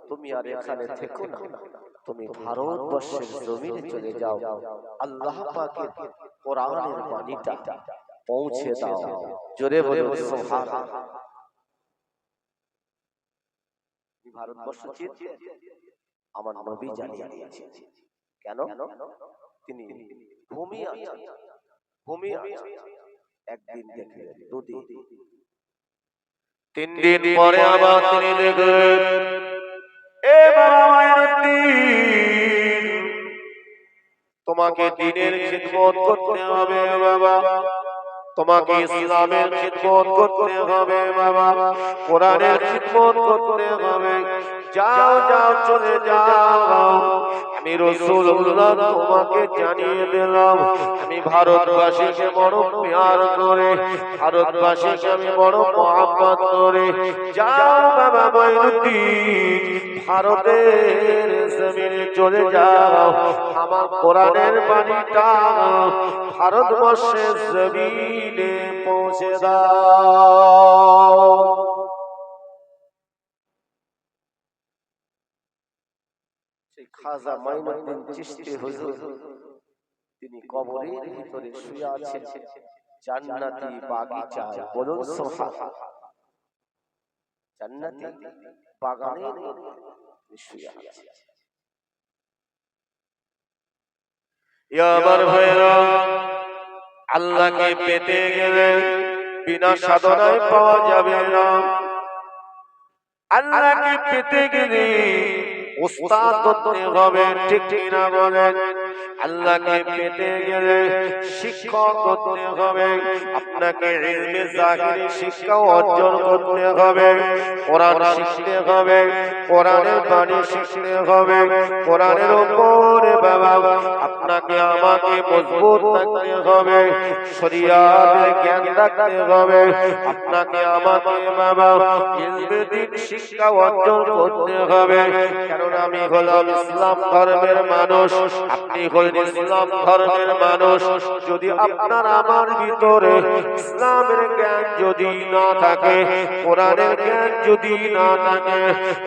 তুমি আর এখানে থেকো না, তুমি ভারতবর্ষের জমিনে চলে যাও, আল্লাহ পাকের কোরআনের বাণীটা পৌঁছে দাও। জোরে বলুন সুবহানাল্লাহ। ভারতবর্ষ চিনতে আমার নবী জানিয়ে দিয়েছেন। কেন? তিনি ভূমি আছেন, একদিন দেখলেন, দুদিন, 3 দিন পরে আবার তিনি দেখলেন, এ বাবা মাইনুদ্দিন, তোমাকে দ্বীনের খিদমত করতে হবে বাবা, তোমাকে ইসলামের খিদমত করতে হবে বাবা, কোরআনের খিদমত করতে হবে। যাও যাও চলে যাও, আমি রাসূলুল্লাহ তোমাকে জানিয়ে দিলাম, আমি ভারতবাসীকে বড় প্যার করে, ভারতবাসীকে আমি বড় মহব্বত করে। যাও বাবা মাইনুদ্দিন, ভারতের জমিনে চলে যাও, আমার কোরআনের বাণীটা ভারতবর্ষের জমিনে পৌঁছে দাও। সেই খাজা মাইনুদ্দিন চিশতি হুজুর তিনি কবরের ভিতরে শুয়ে আছেন জান্নাতি বাগিচায়। বলুন সুবহানাল্লাহ। জান্নাতি বাগানের মধ্যে শুয়ে আছেন। ইয়া আমার ভাইরা, আল্লাহকে পেতে গেলে বিনা সাধনায় পাওয়া যাবে না। আল্লাহকে পেতে গেলে উস্তাদ হতে হবে, ঠিক ঠিক না বলেন? আল্লাহকে পেতে গেলে শিক্ষক হতে হবে, আপনাকে ইলমে জাহিরি শিক্ষা অর্জন করতে হবে, কোরআন শিখতে হবে, কোরআনের বাণী শিখতে হবে, কোরআনের উপরে বাবা আপনাকে আমাকে মজবুত থাকতে হবে, শরিয়াতের জ্ঞান রাখতে হবে, আপনাকে আমাকে বাবা ইলমে দ্বীন শিক্ষা অর্জন করতে হবে। কারণ আমি হলাম ইসলাম ধর্মের মানুষ, আপনি হলেন ইসলাম ধর্মের মানুষ। যদি আপনার আমার ভিতরে ইসলামের জ্ঞান যদি না থাকে, কোরআনের জ্ঞান যদি না থাকে,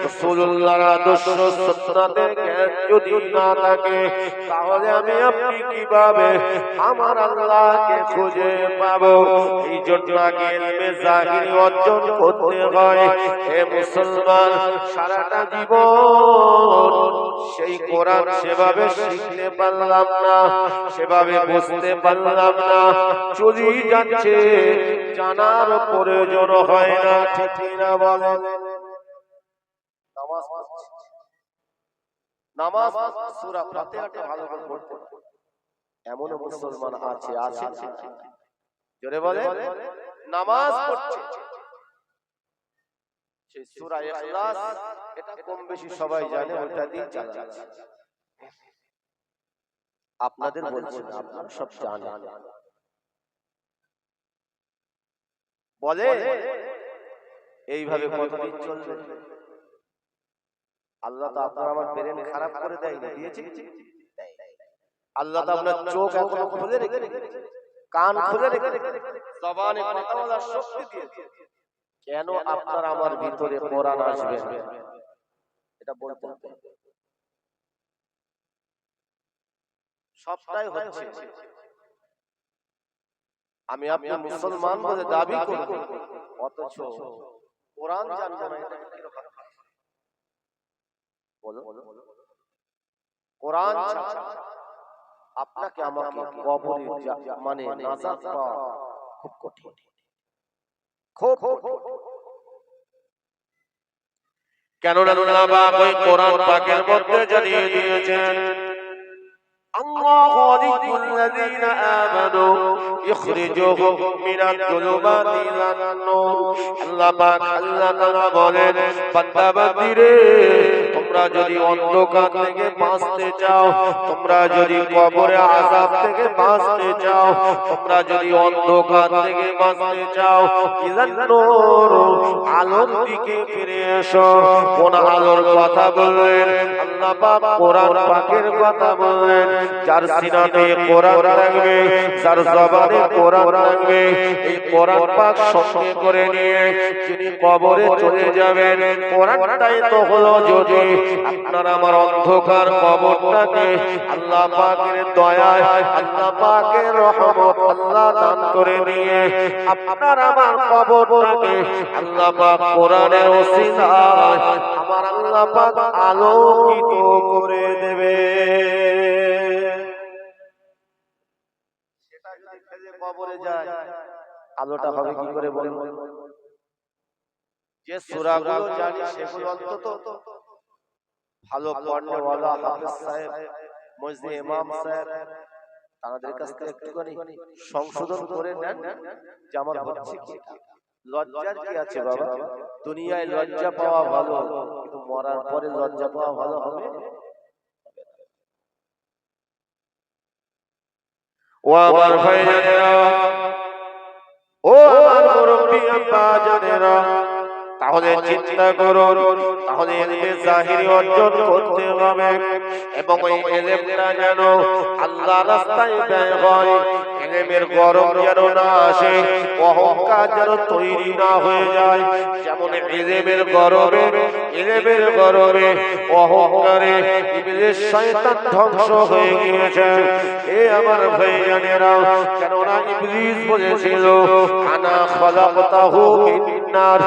রাসূলুল্লাহর আদর্শ সুন্নাতের জ্ঞান যদি না থাকে, তাহলে আমি আপনি কিভাবে আমার আল্লাহকে খুঁজে পাবো? এই জন্য আগে ইলমে জাহিরি অর্জন করতে হয়। হে মুসলমান, সারাটা জীবন সেই কোরআন সেভাবে শিখতে পারলাম না, সেভাবে বুঝতে পারলাম না, চলি যাচ্ছে, জানার প্রয়োজন হয় না, ঠিক না বলেন? নামাজ নামাজ সূরা ফাতিহাটা ভালো করে পড়তে, এমন মুসলমান আছে আছে জোরে বলে নামাজ পড়ছে, সেই সূরা ইখলাস এটা কম বেশি সবাই জানে, ওটা দিয়ে চালাচ্ছে। আপনাদের বলছেন, আপনারা সব জানেন, বলে এইভাবে কতদিন চলবে? আল্লাহ তো আপনার আমার ব্রেন খারাপ করে দেয়নি, দিয়েছে? আল্লাহ তো আপনার চোখ এখনো খুলে রেখে, কান খুলে রেখে, জবানে কথা বলার শক্তি দিয়েছে। কেন আপনার আমার ভিতরে কোরআন আসবে না? এটা বলতে হবে। সবটাই হচ্ছে আমি আপনি মুসলমান বলে দাবি করব, অথচ কোরআন জানবো না, এটা কি রকম? বলো, কোরআন ছাড়া আপনাকে আমাকে কবরে মানে নাজাত পাওয়া খুব কঠিন, খুব কেননা আল্লাহ পাক ওই কোরআন পাকের মধ্যে জানিয়ে দিয়েছেন, আল্লাহু ওয়ালিয়ুল্লাযীনা আমানু ইখরিজুহুম মিনাল যুলুমাতি ইলান নূর। আল্লাহ পাক আল্লাহ তাআলা বলেন, বান্দা বান্দীরে, তোমরা যদি অন্ধকার থেকে বাঁচতে চাও, তোমরা যদি কবরে আযাব থেকে বাঁচতে চাও, তোমরা যদি অন্ধকার থেকে বাঁচতে চাও, ইলান নূর, আলোর দিকে ফিরে এসো। কোন আলোর কথা বললেন? আল্লাহ পাক কোরআন পাকের কথা বললেন। যার সিনাতে কোরআন থাকবে, যার জবানে কোরআন থাকবে, এই কোরআন পাক সঙ্গে করে নিয়ে যিনি কবরে চলে যাবেন, কোরআনটাই তো হলো যদি আপনার আমার অন্ধকার কবরটাকে আল্লাহ পাকের দয়ায়, আল্লাহ পাকের রহমত আল্লাহ দান করে নিয়ে আপনার আমার কবরটাকে আল্লাহ পাক কোরআনের ওসিলায় আমার আল্লাহ পাক আলোকিত করে দেবে। সেটা যদি ফেলে কবরে যায়, আলোটা হবে কি করে বলেন? যে সূরাগুলো জানি সেগুলো অন্তত ভালো পড়নেওয়ালা হাফেজ সাহেব, মসজিদ ইমাম সাহেব, তাদের কাছ থেকে একটুখানি সংশোধন করে নেন যে আমার হচ্ছে কি। লজ্জার কি আছে বাবা? দুনিয়ায় লজ্জা পাওয়া ভালো, কিন্তু মরার পরে লজ্জা পাওয়া ভালো হবে? ও আমার ভাইয়েরা, ও আমার মুরব্বি আব্বা জানেরা, তাহলে চিন্তা করুন, তাহলে ইলমে জাহিরি অর্জন করতে হবে এবং এই ইলমটা যেন আল্লাহর রাস্তায় ব্যয় হয়। ইলমের গরম যেন না আসে, অহংকার যেন তৈরি না হয়ে যায়। যেমন ইলমের গরমে অহংকারে ইবলিস শয়তান ধ্বংস হয়ে গিয়েছে। এ আমার ভাইজানেরা, কেননা ইবলিস বলেছিল, আনা খলাকতাহু মিন নার,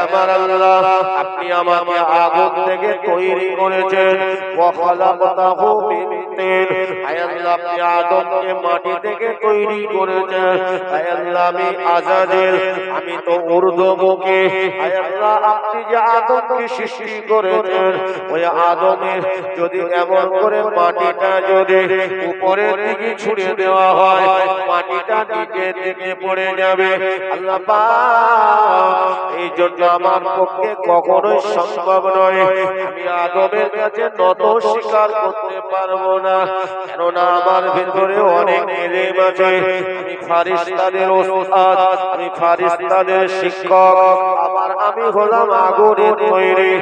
আমার আল্লাহ আপনি আমাকে আগুন থেকে তৈরি করেছেন, ওয়া খলাকতাহু মিন করতেন। আয় আল্লাহ, আপনি আদমকে মাটি থেকে তৈরি করেছেন। আয় আল্লাহ, আমি আজাজেল, আমি তো ঊর্ধ্বমুখী। আয় আল্লাহ, আপনি যে আদমকে সৃষ্টি করেছেন, ওই আদমের যদি এমন করে মাটিটা যদি উপরের দিকে ছুড়ে দেওয়া হয়, মাটিটা নিচের দিকে পড়ে যাবে। আল্লাহ পাক, এই জন্য আমার পক্ষে কখনোই সম্ভব নয়, আমি আদমের কাছে নত স্বীকার করতে পারবো না, কেননা আমার ভিতরে অনেক ইলম আছে। আমি ফারিস্তাদের ওস্তাদ, আমি ফারিস্তাদের শিক্ষক। আবার আমি হলাম আগুনের তৈরি,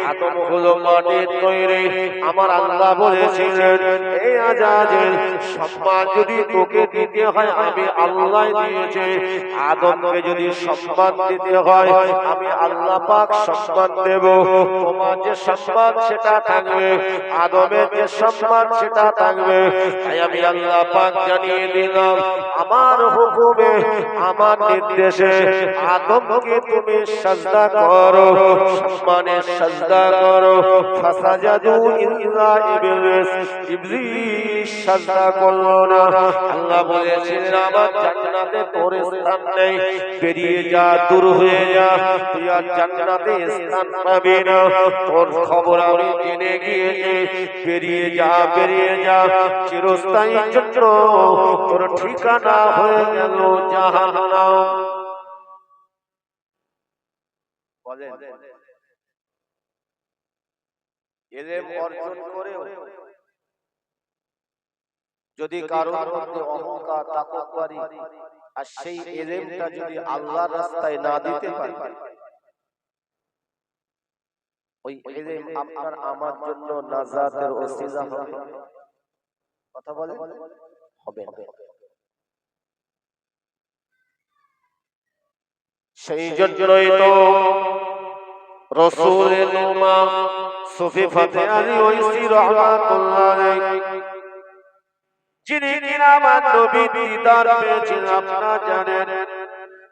আদম হলো মাটির তৈরি। আমার আল্লাহ বলেছিলেন, এই আজাজেল, সম্মান যদি তোকে দিতে হয় আমি আল্লাহ দিয়েছি। আদমকে যদি সম্মান দিতে হয় আমি আল্লাহ পাক সম্মান দেব। তোমার যে সম্মান সেটা থাকবে, আদমের যে সম্মান সেটা থাকবে। তাই আমি আল্লাহ পাক জানিয়ে দিলাম, আমার হুকুমে, আমার নির্দেশে আদমকে তুমি সাজদা করো, সম্মানের সাজদা করো। ফাসাজাদু ইল্লা ইবলিস, ইবলিস সাজদা করলো না। আল্লাহ বলেছিলেন, আমার জান্নাতে তোর স্থান নেই, বেরিয়ে যা, দূর হয়ে যা, তুই আর জান্নাতে স্থান পাবি না। তোর খবর আমি জেনে গিয়েছি, বেরিয়ে যা, বেরিয়ে যা, চিরস্থায়ীর জন্য তোর ঠিকানা হয়ে গেল জাহান্নাম। বলেন, ইলম অর্জন করে যদি কারোর মধ্যে অহংকার, তাকাব্বুরি আর সেই ইলমটা যদি আল্লাহর রাস্তায় না দিতে পারে, ওই ইলম আপনার আমার জন্য নাজাতের ওসিলা হবে। কথা বলে হবে না। সেই জন্যই তো রাসূলের উম্মাহ সুফি ফাতে আলী ওয়াইসি রাহমাতুল্লাহ আলাইহি, যিনি কিনা আমার নবীর দিদার পেয়েছেন, আপনারা জানেন।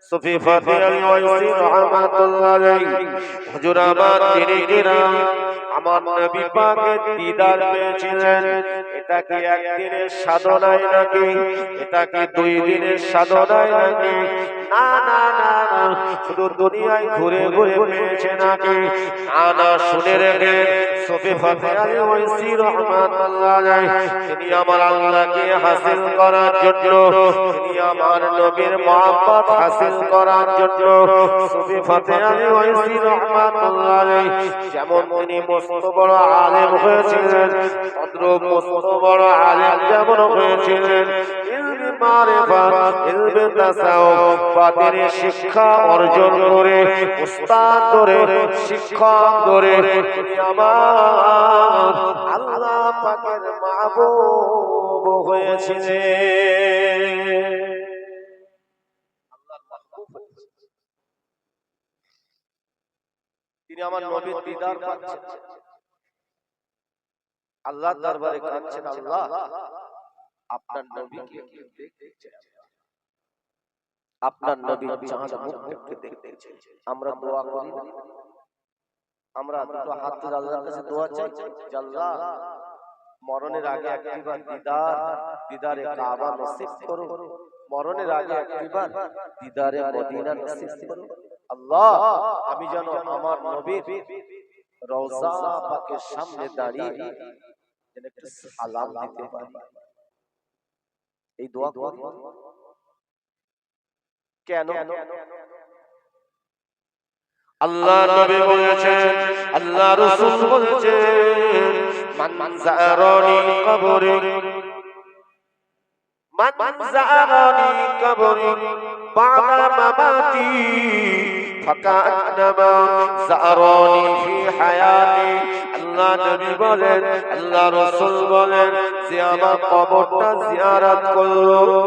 সুফি ফাতে আলী ওয়াইসি রাহমাতুল্লাহ আলাইহি, হুজুর আমার তিনি কিনা আমার নবী পাকের দিদার পেয়েছিলেন। এটা কি একদিনের সাধনায় নাকি? এটা কি 2 দিনের সাধনায় নাকি? না না না না, শুধু দুনিয়ায় ঘুরে ঘুরে পেয়েছে নাকি? না না, শুনে রেখে সুফি ফাতে আলী ওয়াইসি রাহমাতুল্লাহ আলাইহি, তিনি আমার আল্লাহকে হাসিল করার জন্য, তিনি আমার নবীর মহব্বত হাসিল করার জন্য, সুফি ফাতে আলী ওয়াইসি রাহমাতুল্লাহ আলাইহি যেমন তিনি মস্ত বড় আলেম হয়েছিলেন, তদ্রুপ মস্ত বড় আলেম যেমন হয়েছিলেন, ইলমে মারিফাত, ইলমে তাসাউফ, বাতিনের শিক্ষা অর্জন করে, উস্তাদ ধরে, শিক্ষক ধরে তিনি আমার আল্লাহ পাকের মাহবুব হয়েছিলেন। তিনি আমার নবীর দিদার পাচ্ছেন, আল্লাহর দরবারে কাঁদছেন, আল্লাহ আপনার নবীকে দেখতে চাই, আপনার নবীর চাঁদ মুখকে দেখতে চাই। আমরা দোয়া করি, আমরা দুটো হাত তুলে আল্লাহর কাছে দোয়া চাই, আল্লাহ মরণের আগে একবার দিদারে কাবা নসিব করো, মরণের আগে একবার দিদারে মদিনা নসিব করো। আল্লাহ, আমি যেন আমার নবীর রওজা পাকের সামনে দাঁড়িয়ে যেন একটু সালাম দিতে পারি। এই দোয়া করি কেন? আল্লাহ নবী বলেছেন, আল্লাহ রাসূল বলেছেন, মান যারানি কবরি, মান যারানি কবরি বাদা মামাতি ফাকান্নামা যারানি ফি হায়াতি। আল্লাহ নবী বলেন, আল্লাহ রাসূল বলেন, যে আমার কবরটা জিয়ারত করলো,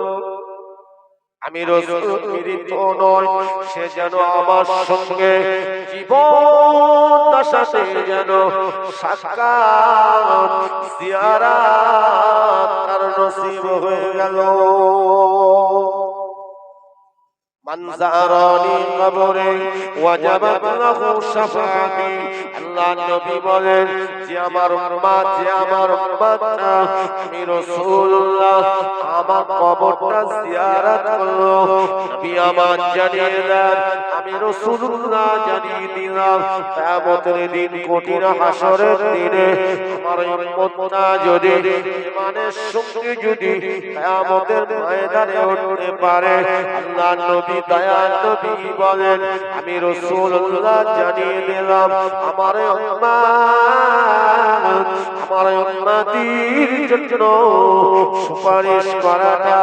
আমি রাসূল মৃত নয়, সে যেন আমার সঙ্গে জীবন সাথে যেন সাক্ষাৎ জিয়ারত তার নসিব হয়ে গেল। মান যারানি কবরে ওয়াজাবাত লাহু শাফাআতি। আল্লাহ নবী বলেন যে আমার উম্মত আমি রাসূলুল্লাহ আমার কবরটা জিয়ারত করলো, নবী আমার জানিয়ে দেন, আমি রাসূলুল্লাহ জানিয়ে দিলাম কিয়ামতের দিন কঠিন হাসরের দিনে আমার উম্মতটা যদি ঈমানের সঙ্গে যদি কিয়ামতের ময়দানে উঠতে পারে, আল্লাহ নবী দয়াল নবী বলেন আমি রাসূলুল্লাহ জানিয়ে দিলাম আমার উম্মতির জন্য সুপারিশ করাটা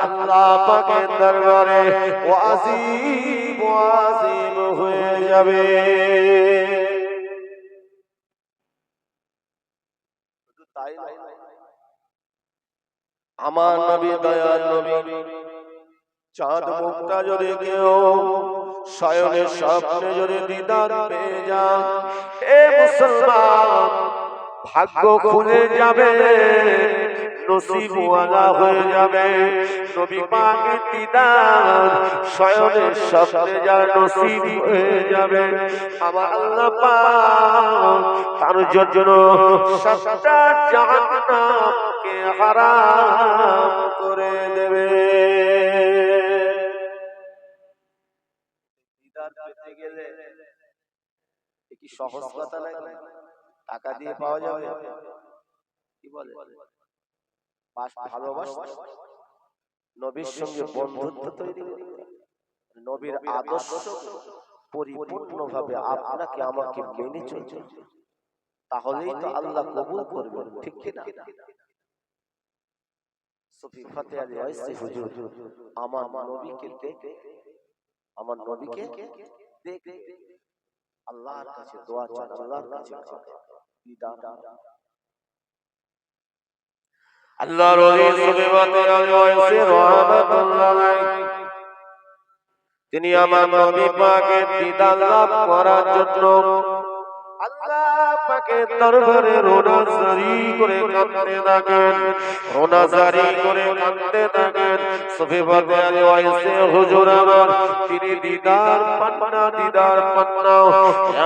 আল্লাহ পাকের দরবারে ওয়াজিব হয়ে যাবে। তাই নয়, আমার নবী দয়াল নবী চাঁদ মুখটা যদি কেউ শয়নের স্বপ্নে যদি দিদার পেয়ে যান, এ মুসলমান ভাগ্য খুলে যাবে, নসিবওয়ালা হয়ে যাবে। নবী পাকের দিদার শয়নের স্বপ্নে যার নসিব হয়ে যাবে, আমার আল্লাহ পাক তার জন্য সাতটা জাহান্নামকে হারাম করে দেবে। দিদার পেতে গেলে কি সহজ কথা লাগে? টাকা দিয়ে পাওয়া যাবে? কি বলে? ভালোবাসা, নবীর সঙ্গে বন্ধুত্ব তৈরি করতে, নবীর আদর্শ পরিপূর্ণভাবে আপনাকে আমাকে মেনে চলতে, তাহলেই তো আল্লাহ কবুল করবেন, ঠিক কি না? সুফি ফাতে আলী ওয়াইসি হুজুর আমার নবীকে দেখে, আমার নবীকে দেখে আল্লাহর কাছে দোয়া চান, আল্লাহর কাছে দিদার। আল্লাহর ওলি সুফি ফাতে আলী ওয়াইসি রাহমাতুল্লাহ আলাইহি তিনি আমার নবী পাকের দিদার লাভ করার জন্য আল্লাহ পাকের দরবারে রোনাজারি করে কাঁদতে থাকেন, রোনাজারি করে কাঁদতে থাকেন। সুফি ফাতে আলী ওয়াইসি হুজুর আমার তিনি দিদার পান্না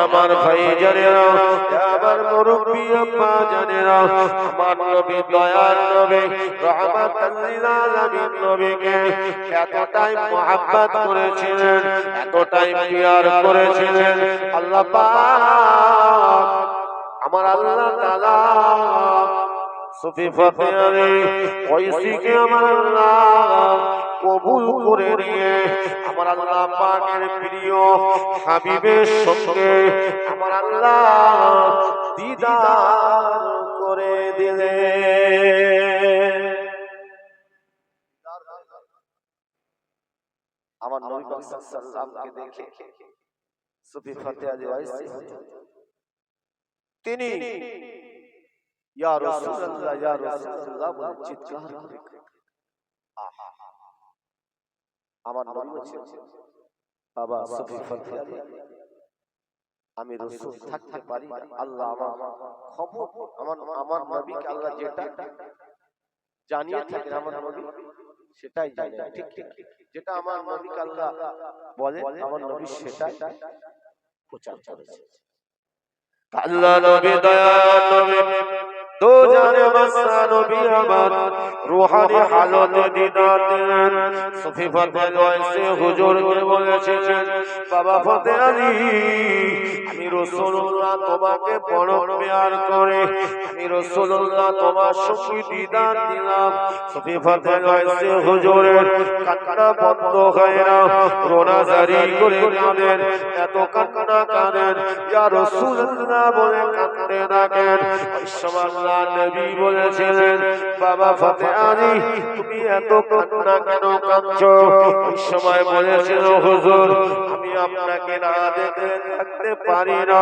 আমার ভাই জানেরা, আমার মুরব্বি আব্বা জানেরা, আমার নবী দয়াল নবী রাহমাতাল লিল আলামিন নবীকে এতটাই মুহাব্বত করেছিলেন, এতটাই প্যার করেছিলেন, আল্লাহ পাক আমার আল্লাহ তাআলা সুফি ফাতে আলী ওয়াইসিকে আমার আল্লাহ কবুল করে নিয়ে আমার আল্লাহ পাকের প্রিয় হাবিবের সঙ্গে আমার আল্লাহ দিদার করে দিলেন। আমার নবী পাক সাল্লাল্লাহু আলাইহি দেখে সুফি ফাতে আলী ওয়াইসি তিনি ইয়া রাসূলুল্লাহ বলে চিৎকার করে, আমার নবী বলছেন বাবা সুফি ফাতে আলী আমি রাসূল থাকতে পারি না, আল্লাহ আমার খবর, আমার নবীকে আল্লাহ যেটা জানিয়ে থাকেন আমার নবী সেটাই জানেন, ঠিক ঠিক যেটা আমার নবীকে আল্লাহ বলে আমার নবী সেটাই প্রচার করেছে। আল্লাহ নবী দয়াল নবী দো জানে মাসা নবী আমার রূহানি হালতে দিদার দিলেন। সুফি ফাতে আলী ওয়াইসি হুজুরকে বলেছিলেন বাবা ফাতে আলী আমি রাসূলুল্লাহ তোমাকে বড় প্যার করে, আমি রাসূলুল্লাহ তোমার সঙ্গে দিদার দিলাম। সুফি ফাতে আলী ওয়াইসি হুজুরের কান্না বন্ধ হয় না, রোনাজারি করে কাঁদেন, এত কান্না কাঁদেন ইয়া রাসূলুল্লাহ বলে কাঁদতে থাকেন। ওই সময় আল্লাহ নবী বলেছিলেন বাবা ফাতে আলী তুমি এত কান্না কেন কাঁদছো? ওই সময় বলেছিল হুজুর আমি আপনাকে না দেখে থাকতে পারি না।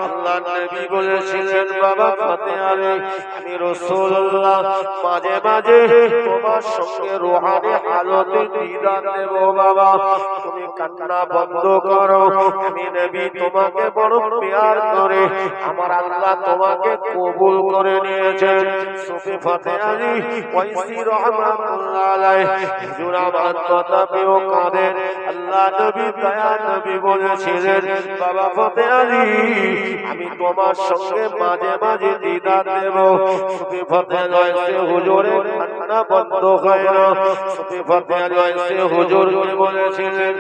আল্লাহ নবী বলেছিলেন বাবা ফাতে আলী আমি রাসূলুল্লাহ মাঝে মাঝে তোমার সঙ্গে রূহানি হালতে দিদার দেব, বাবা তুমি কান্না বন্ধ করো, আমি আমি নবী তোমাকে বড় প্যার করে আমার আল্লাহ তোমাকে কবুল করে নিয়েছেন। সুফি ফতে আলী ওয়াইসি রাহমাতুল্লাহ আলাইহি হুজুর আমার কথা পেও কাঁদেন। আল্লাহ নবী দয়া নবী বলেছিলেন, বাবা ফতে আলী আমি তোমার সঙ্গে মাঝে মাঝে দিদার দেব। সুফি ফতে আলী হুজুরের কান্না বন্ধ হয় না। সুফি ফতে আলী হুজুরকে বলেছিলেন,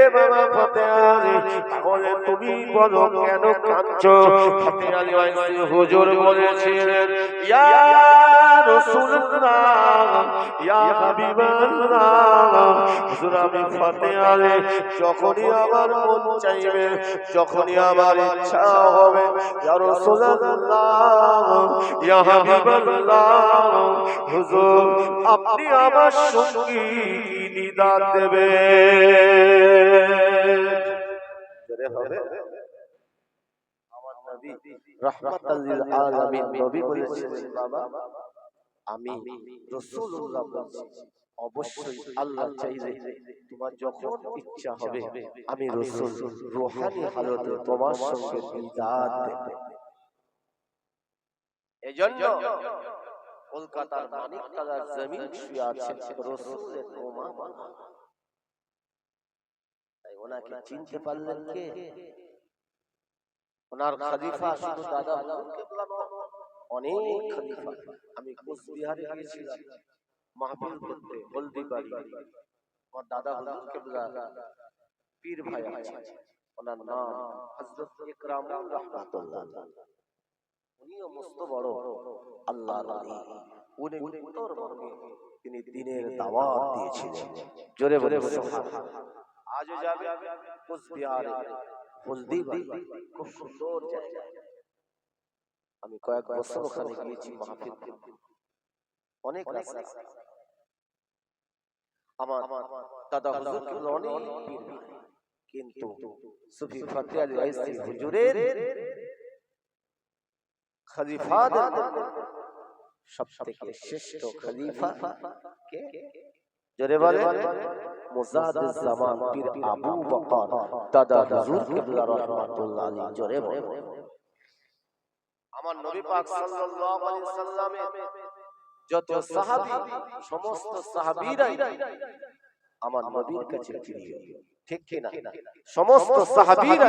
এ বাবা ফতে আলী তাহলে তুমি বলো কেন কাঁদছো? ফতে আলী হুজুর বলেছিলেন, ইয়া রাসূলুল্লাহ ইয়া হাবিবাল্লাহ, হুজুর আমি ফতে আলী যখনই আমার মন চাইবে, যখনই আমার ইচ্ছা হবে, ইয়া রাসূলুল্লাহ ইয়া হাবিবাল্লাহ, হুজুর আপনি আমার সঙ্গী দিদার দেবেন। হবে আমার নবী রাহমাতাল লিল আলামিন নবী বলেছিলেন, বাবা আমি রাসূলুল্লাহ বলছি, অবশ্যই আল্লাহ চাইলে তোমার যখন ইচ্ছা হবে আমি রাসূল রূহানি হালতে তোমার সঙ্গে দিদার দেব। এজন্য কলকাতার মানিকতলার জমিন শুয়ে আছেন রাসূলের উম্মাহ। তাই ওনাকে চিনতে পারলেন কে? ওনার খলিফা শুধু দাদা হুজুর কেবলা নয়, অনেক খলিফা। আমি কোচবিহারে গিয়েছিলাম মাহফিল করতে, হলদিবাড়ি। আমার দাদা হুজুর কেবলা পীর ভাই আছে, ওনার নাম হযরত ইকরামুল রাহমাতুল্লাহ। উনিও মস্ত বড় আল্লাহর ওলি। উনি উত্তর বঙ্গে তিনি দ্বীনের দাওয়াত দিয়েছিলেন। জোরে বলে সুবহানাল্লাহ। আজও যাবে কোচবিহারে হলদিবাড়ি, খুব সুন্দর জায়গা। আমি কয়েক বছর ওখানে গিয়েছি মাহফিল করতে, অনেক রাস্তা। আমার দাদা হুজুর কেবল অনেক পীর ভাই, কিন্তু সুফি ফতে আলী ওয়াইসি হুজুরের খলিফাদের মধ্যে সবথেকে শ্রেষ্ঠ খলিফা কে? জোরে বলে মুজাদ্দিদ জামান পীর আবু বকর দাদা হুজুর কিবলা রাহমাতুল্লাহ আলাইহি। জোরে বলে আমার নবী পাক সাল্লাল্লাহু আলাইহি সাল্লামের যত সাহাবী, সমস্ত সাহাবীরা আমার নবীর কাছে প্রিয়, ঠিক কি না? সমস্ত সাহাবীরা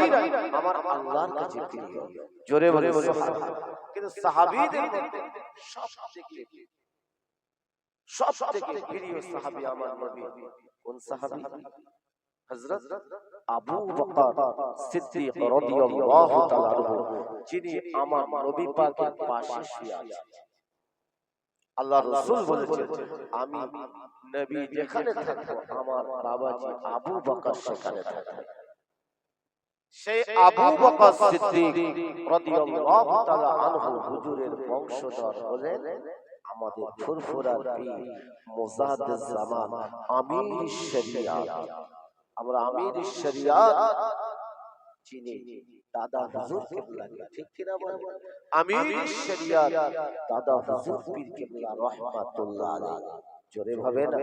আমার আল্লাহর কাছে প্রিয়। জোরে বলে সুবহানাল্লাহ। কিন্তু সাহাবীদের মধ্যে সবথেকে প্রিয় সাহাবী আমার নবী কোন সাহাবী? হযরত আবু বকর সিদ্দিক রাদিয়াল্লাহু তাআলা আনহু, যিনি আমার নবী পাকের পাশে শুয়ে আছেন। আল্লাহ রাসূল বলেছেন, আমি নবী যেখানে থাকবো আমার বাবাজি আবু বকর সেখানে থাকবে। সেই আবু বকর সিদ্দিক রাদিয়াল্লাহু তাআলা আনহু হুজুরের বংশধর হলেন আমাদের ফুরফুরার পীর মুজাদ্দিদ জামান আমির শরিয়াত। আমরা আমির শরিয়াত চিনি দাদা হুজুর কিবলাকে, ঠিক কি না বলেন? আমির শরিয়াত দাদা হুজুর পীর কিবলা রাহমাতুল্লাহ আলাইহি। জোরে ভাবে না,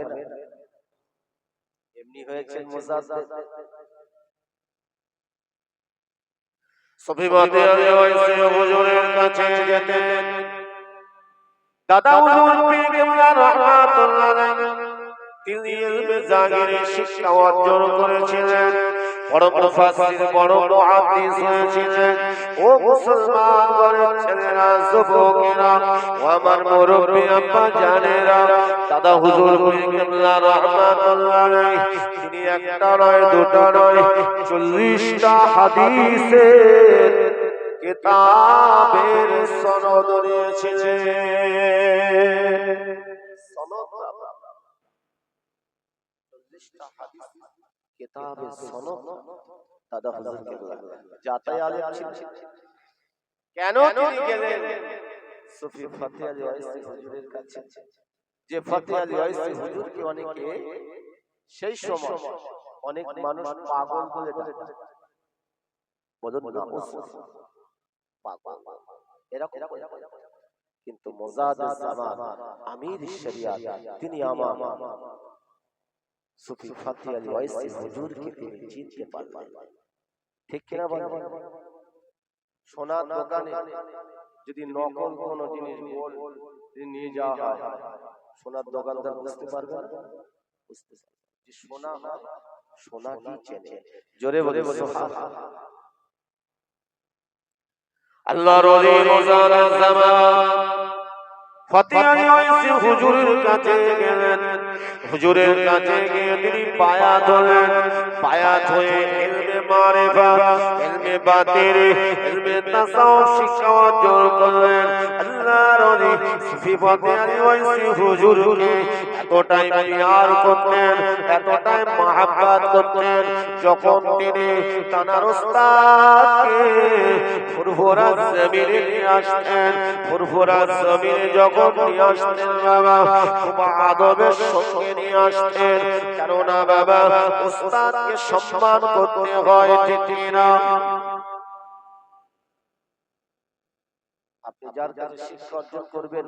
এমনি হয়েছে মুজাদ্দিদ। সুফি ফতে আলী ওয়াইসি হুজুরের কাছে যেতেন দাদা হুজুর পীর কিবলা রাহমাতুল্লাহ আলাইহি। তিনি ইলমে জাহিরি শিক্ষা অর্জন করেছিলেন, বড় মুফাসসির, বড় মুহাদ্দিস হয়েছিলেন। ও মুসলমান ঘরের ছেলেরা, যুবকেরা, ও আমার মুরব্বি আব্বা জানেরা, দাদা হুজুর পীর কিবলা রাহমাতুল্লাহ আলাইহি তিনি একটা নয়, দুটো নয়, 40টা হাদিসের কিতাবের সনদ নিয়েছিলেন। সনদ কিতাবের সনদ দাদা হুজুর কিবলা যাতাই আলেম ছিলেন। কেন তিনি গেলেন সুফি ফতে আলী ওয়াইসি হুজুরের কাছে? যে ফতে আলী ওয়াইসি হুজুরকে অনেকে সেই সময় অনেক মানুষ পাগল বলে ডাকত, বলুন না পাগল এরকম। কিন্তু মুজাদ্দিদ জামান আমির শরিয়াত তিনি আমার সুফি ফতে আলী ওয়াইসি হুজুরকে তিনি চিনতে পারলেন। ঠিক কিনা বলেন? সোনার দোকানে যদি নকল কোনো জিনিস গোল্ড নিয়ে যাওয়া হয়, সোনার দোকানদার বুঝতে পারবে না, বুঝতে পারবে যে সোনা হয়, সোনা কি চেনে? জোরে বলে সুবহানাল্লাহ। আল্লাহর ওলি রোজানা জামান ফতেহ আলী ওয়াইসি হুজুরের কাছে গেলেন। হুজুরের কাছে গিয়ে তিনি বায়াত হলেন। বায়াত হয়ে ইলমে মারিফা, ইলমে বাতিন, ইলমে তাসাউফ শিক্ষা অর্জন করলেন। আল্লাহর ওলি সুফি ফতেহ আলী ওয়াইসি হুজুরকে এতটাই প্যার করতেন, এতটাই মহব্বত করতেন, যখন তিনি তানার উস্তাদকে ফুরফুরা জমিনে নিয়ে আসতেন, ফুরফুরা জমিনে যখন নিয়ে আসতেন বাবা, খুব আদবের সঙ্গে নিয়ে আসতেন। কেননা বাবা উস্তাদকে সম্মান করতে হয়, ঠিক না? আপনি যার কাছে শিক্ষা অর্জন করবেন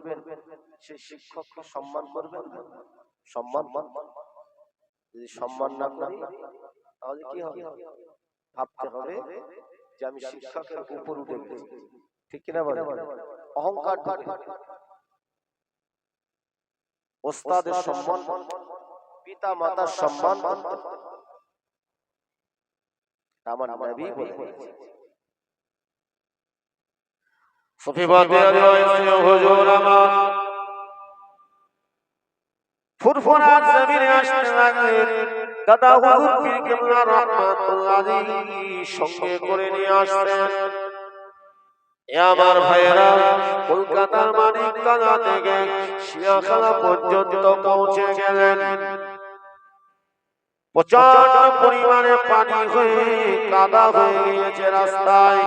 সেই শিক্ষককে সম্মান করবেন, সম্মান। যদি সম্মান না করি তাহলে কি হবে? ভাবতে হবে যে আমি শিক্ষকের উপর উঠে গেছি, ঠিক কিনা বলেন? অহংকার থাকে। ওস্তাদের সম্মান, পিতা মাতার সম্মান আমার নবী বলেছেন। সুফি ফতেহ আলী ওয়াইসি হুজুর আমার ফুরফুরা জমিনে আসতে লাগলেন। দাদা হুজুর পীর কেবলা রাহমাতুল্লাহ আলাইহি সঙ্গে করে নিয়ে আসতেন। এ আমার ভাইয়েরা, কলকাতার মানিকতলা থেকে শিয়াখালা পর্যন্ত পৌঁছে গেলেন। প্রচন্ড পরিমাণে পানি হয়ে কাদা হয়ে গিয়েছে রাস্তায়।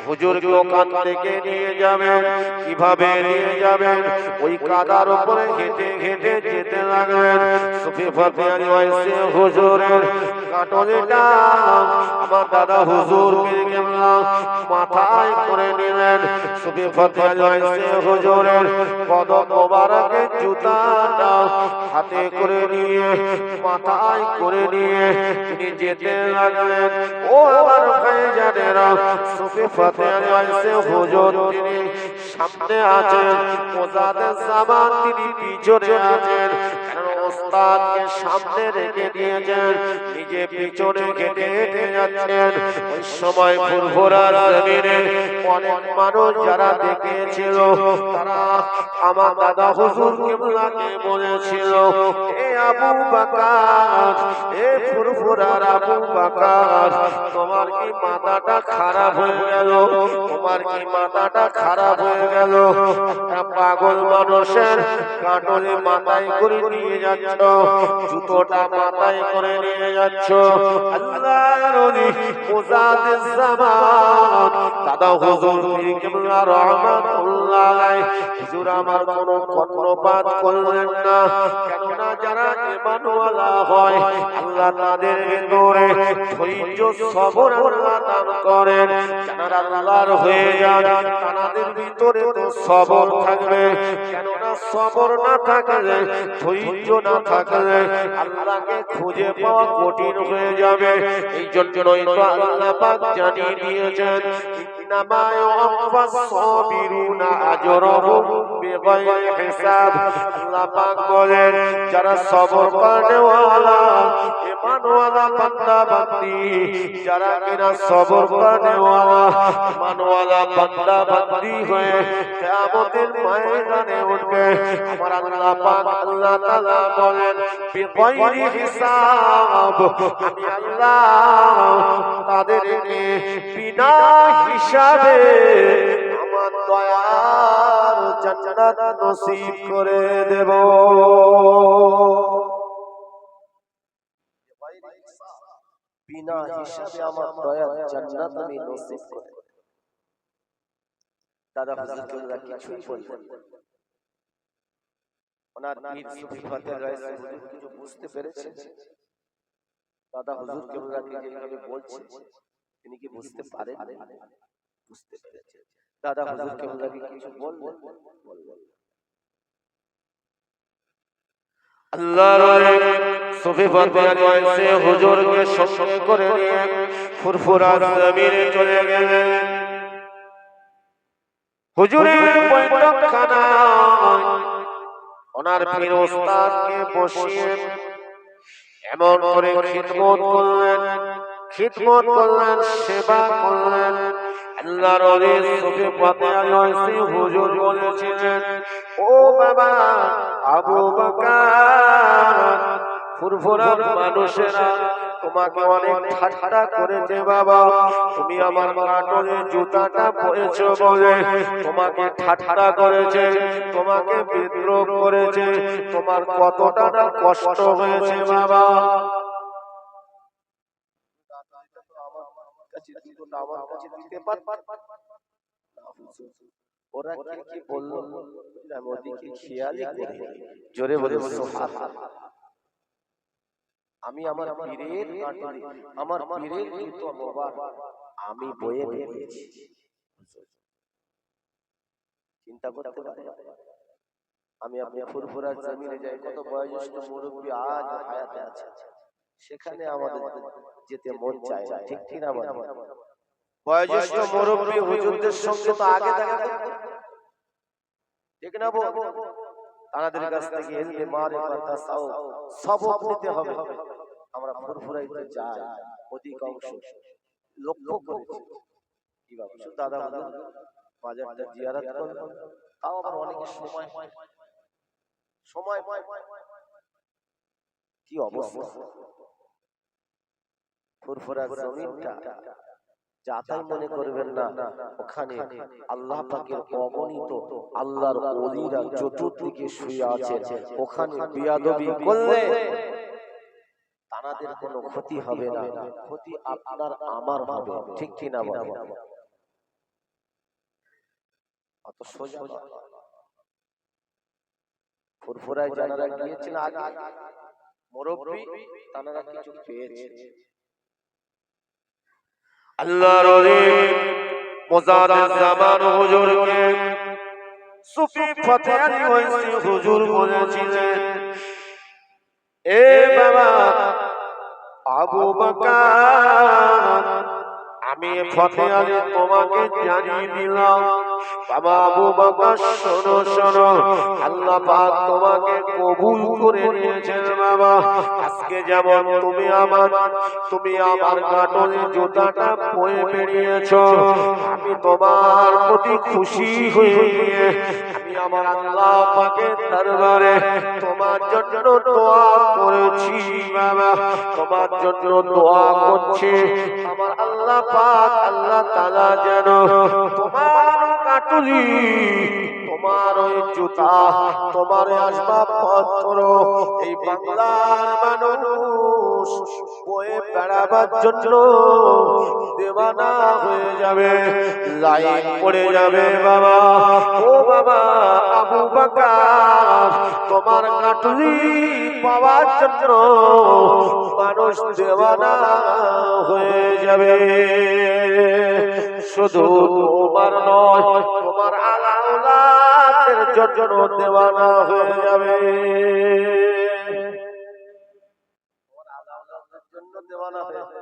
হুজুরকে ওখান থেকে নিয়ে যাবেন, কিভাবে নিয়ে যাবেন? ওই কাদার উপরে হেঁটে হেঁটে যেতে লাগলেন। সুফি ফতেহ আলী ওয়াইসি হুজুরের কাটলিটা আমার দাদা হুজুর পীর কেবলা মাথায় করে নিলেন। সুফি ফতেহ আলী ওয়াইসি হুজুরের কদম মোবারকের জুতাটা হাতে করে নিয়ে, মাথায় করে নিয়ে তিনি যেতে লাগলেন। ও আমার ভাইজানেরা, সুফি ফতেহ আলী ওয়াইসি হুজুর তিনি সামনে আছেন, মুজাদ্দেদ জামান তিনি পিছনে আছেন। কারণ ওস্তাদকে সামনে রেখে দিয়েছেন, নিজে পিছনে হেঁটে হেঁটে যাচ্ছেন। ওই সময় ফুরফুরা জমিনে অনেক মানুষ যারা দেখেছিল তারা আমার দাদা হুজুর কেবলাকে বলেছিল, এ আবু বকর, এ ফুরফুরার আবু বকর, তোমার কি মাথাটা খারাপ হয়ে গেল? তোমার কি মাথাটা খারাপ হয়ে গেল? একটা পাগল মানুষের কাটলে মাথায় করে নিয়ে যাচ্ছ, জুতোটা মাথায় করে নিয়ে যাচ্ছ। আল্লাহর ওলি মুজাদ্দেদ জামান দাদা হুজুর পীর কেবলা রাহমাতুল্লাহ আলাইহি হুজুর আমার কোনো কর্ণপাত করলেন না। কেননা যারা ঈমানওয়ালা হয় আল্লাহ তাদের ভিতরে ধৈর্য সবর আল্লাহ দান করেন। যারা আল্লাহর হয়ে যান তাদের ভিতরে তো সবর থাকবে। কেননা সবর না থাকলে, ধৈর্য না থাকলে আল্লাহকে খুঁজে পাওয়া কঠিন হয়ে যাবে। এই জন্যই তো আল্লাহ পাক জানিয়ে দিয়েছেন, ইন্নামা ইউওয়াফাস সাবিরুনা আজরাহুম বিগাইরি হিসাব। আল্লাহ পাক বলেন, যারা সবর করেওয়ালা ঈমানওয়ালা বান্দা বান্দি, যারা কিনা সবর করেওয়ালা ঈমানওয়ালা বান্দা বান্দি হয়ে কিয়ামতের ময়দানে উঠবে, আমার আল্লাহ পাক আল্লাহ তাআলা বলেন বিগাইরি হিসাব, আমি আল্লাহ তাদেরকে বিনা হিসাবে আমার দয়ার জান্নাত নসিব করে দেব। বিনা হিসাবে আমার দয়ার জান্নাত আমি নসিব করে দেব। দাদা হুজুর কেবলা কিছুই বললেন না। ওনার পীর সুফি ফতেহ আলী ওয়াইসি হুজুর কিছু বুঝতে পেরেছেন? দাদা হুজুর কেবলাকে যেভাবে বলছে তিনি কি বুঝতে পারেন? বুঝতে পেরেছেন। দাদা হুজুর কেবলাকে কিছু বললেন? আল্লাহর ওলি সুফি ফাতেহার ওয়াইসে হুজুরকে সঙ্গে করে নিয়ে ফুরফুরা জমিনে চলে গেলেন। হুজুরের বৈঠকখানায় ওনার পীর ওস্তাদকে বসিয়ে এমন করে খিদমত করলেন, সেবা করলেন। আল্লাহর ওলি সুফি ফাতেহার ওয়াইসে হুজুর বলেছিলেন, ও বাবা আবু বকর, ফুরফুরার মানুষেরা তোমাকে অনেক ঠাট্টা করেছে বাবা, তুমি আমার কাটলে জুতাটা পরেছো বলে তোমাকে ঠাট্টা করেছে, তোমাকে বিদ্রোহ করেছে, তোমার কতটা না কষ্ট হয়েছে বাবা। ওরা কি বললো আমি ওদিকে খেয়ালই করি, জোরে বলে সুবহানাল্লাহ। আমি আমার পীরের কাটলি, আমার পীরের জুতো মোবারক আমি বয়ে বেরিয়েছি। চিন্তা করতে পারে আমি আপনি ফুরফুরার জমিনে যাই, কত বয়োজ্যেষ্ঠ মুরব্বী আজ হায়াতে আছে, সেখানে আমাদের যেতে মন চায় না, ঠিক কি না বলেন? বয়োজ্যেষ্ঠ মুরব্বী হুজুরদের সঙ্গে তো আগে দেখা করতে, ঠিক না বল? তাদের কাছ থেকে ইলমে মারিফাত তাসাউফ সবক নিতে হবে। আমরা ফুরফুরাইতে যাই অধিকাংশ লক্ষ্য করেছি কি বাবা দাদা হুজুর বাজারটা জিয়ারত করব, তাও আবার অনেক সময় কি অবস্থা। ফুরফুরার জমিনটা যাতাই মনে করবেন না, ওখানে আল্লাহ পাকের অগণিত আল্লাহর ওলিরা চতুর্দিকে শুয়ে আছে, ওখানে বিয়াদবি করলে তাদের কোনো ক্ষতি হবে না, ক্ষতি আপনার আমার হবে, ঠিক কি না বলেন? অত সোজা ফুরফুরায় যারা গিয়েছেন আগে মুরব্বি, তারা কিছু পেয়েছে। আল্লাহর ওলি মুজাদ্দিদ জামান হুজুরকে সুফি ফাতেহার ওয়াইসি হুজুর বলেছিলেন, এ বাবা আবু বকর, আমি ফাতেহার তোমাকে জানিয়ে দিলাম, বাবা আবু বকর শোনো শোনো, আল্লাহ পাক তোমাকে কবুল করে নিয়েছেন বাবা। আজকে যেমন তুমি আমার কাটলে জুতাটা পরে বেরিয়েছো, আমি তোমার প্রতি খুশি হয়ে গিয়ে আমি আমার আল্লাহ পাকের দরবারে তোমার জন্য দোয়া করেছি বাবা, তোমার জন্য দোয়া করছি আমার আল্লাহ পাক আল্লাহ তাআলা যেন তোমার কাটুলি, তোমার ওই জুতা, তোমার আসবাবপত্র এই বাংলার মানুষ বয়ে বেড়াবার জন্য দেওয়ানা হয়ে যাবে, লাইন পড়ে যাবে বাবা। ও বাবা আবু বকর, তোমার কাটুলি পাওয়ার জন্য মানুষ দেওয়ানা হয়ে যাবে, শুধু তোমার নয় তোমার আলাউলাদের জন্য দেওয়ানা হয়ে যাবে, দেওয়ানা হয়ে যাবে।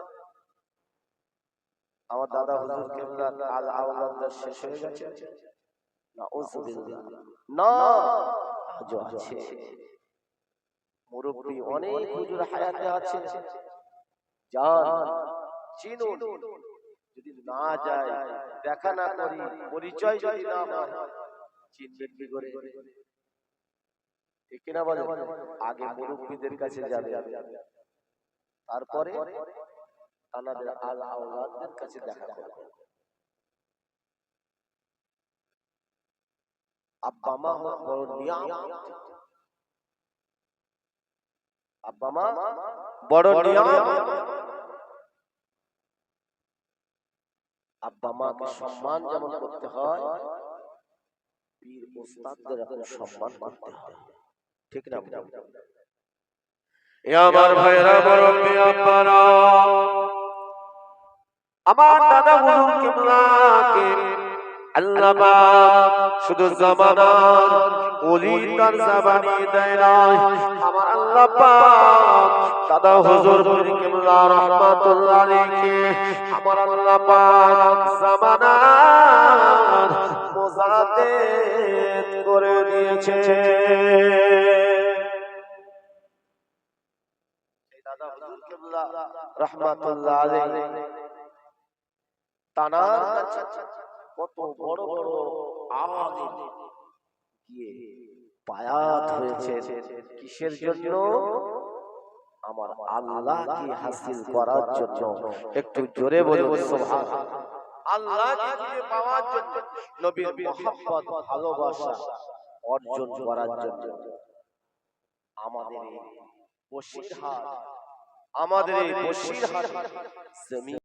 আমার দাদা হুজুর কেবলার আল আওলাদ শেষ হয়ে গেছে না, উযবিল্লাহ না, আজও আছে মুরব্বি অনেক হুজুর হায়াতে আছে, জান চিনুন, যদি না যায় দেখা না করি পরিচয় যদি না হয় চিনবেন কি করে, ঠিক না বলেন? আগে মুরব্বিদের কাছে যাবে, তারপরে তাদের আল আওলাদের কাছে দেখা করবে। আব্বা মা বড় নিয়ামত, আব্বা মা বড় নিয়ামত। আব্বা মাকে সম্মান যেমন করতে হয়, পীর ওস্তাদদের এখন সম্মান করতে হয়, ঠিক না? এ আমার ভাইরা মুরব্বি আব্বারা, আমার দাদা হুজুর কিবলাকে আল্লাহ পাক শুধু জামানার ওলি তার জাবানি দেয় না, আমার আল্লাহ পাক দাদা হুজুর পীর কিবলা রাহমাতুল্লাহ আলাইহি আমার আল্লাহ পাক জামানার মুজাদ্দিদ করে দিয়েছে। দাদা হুজুর কিবলা রাহমাতুল্লাহ আলাইহি তানার কাছে কত বড় বড় আলিম গিয়ে বায়াত হয়েছে, কিসের জন্য? আমার আল্লাহকে হাসিল করার জন্য। একটু জোরে বলুন সুবহানাল্লাহ। আল্লাহকে পাওয়ার জন্য, নবীর মুহাব্বত ভালোবাসা অর্জন করার জন্য। আমাদের এই বসিরহাট জমি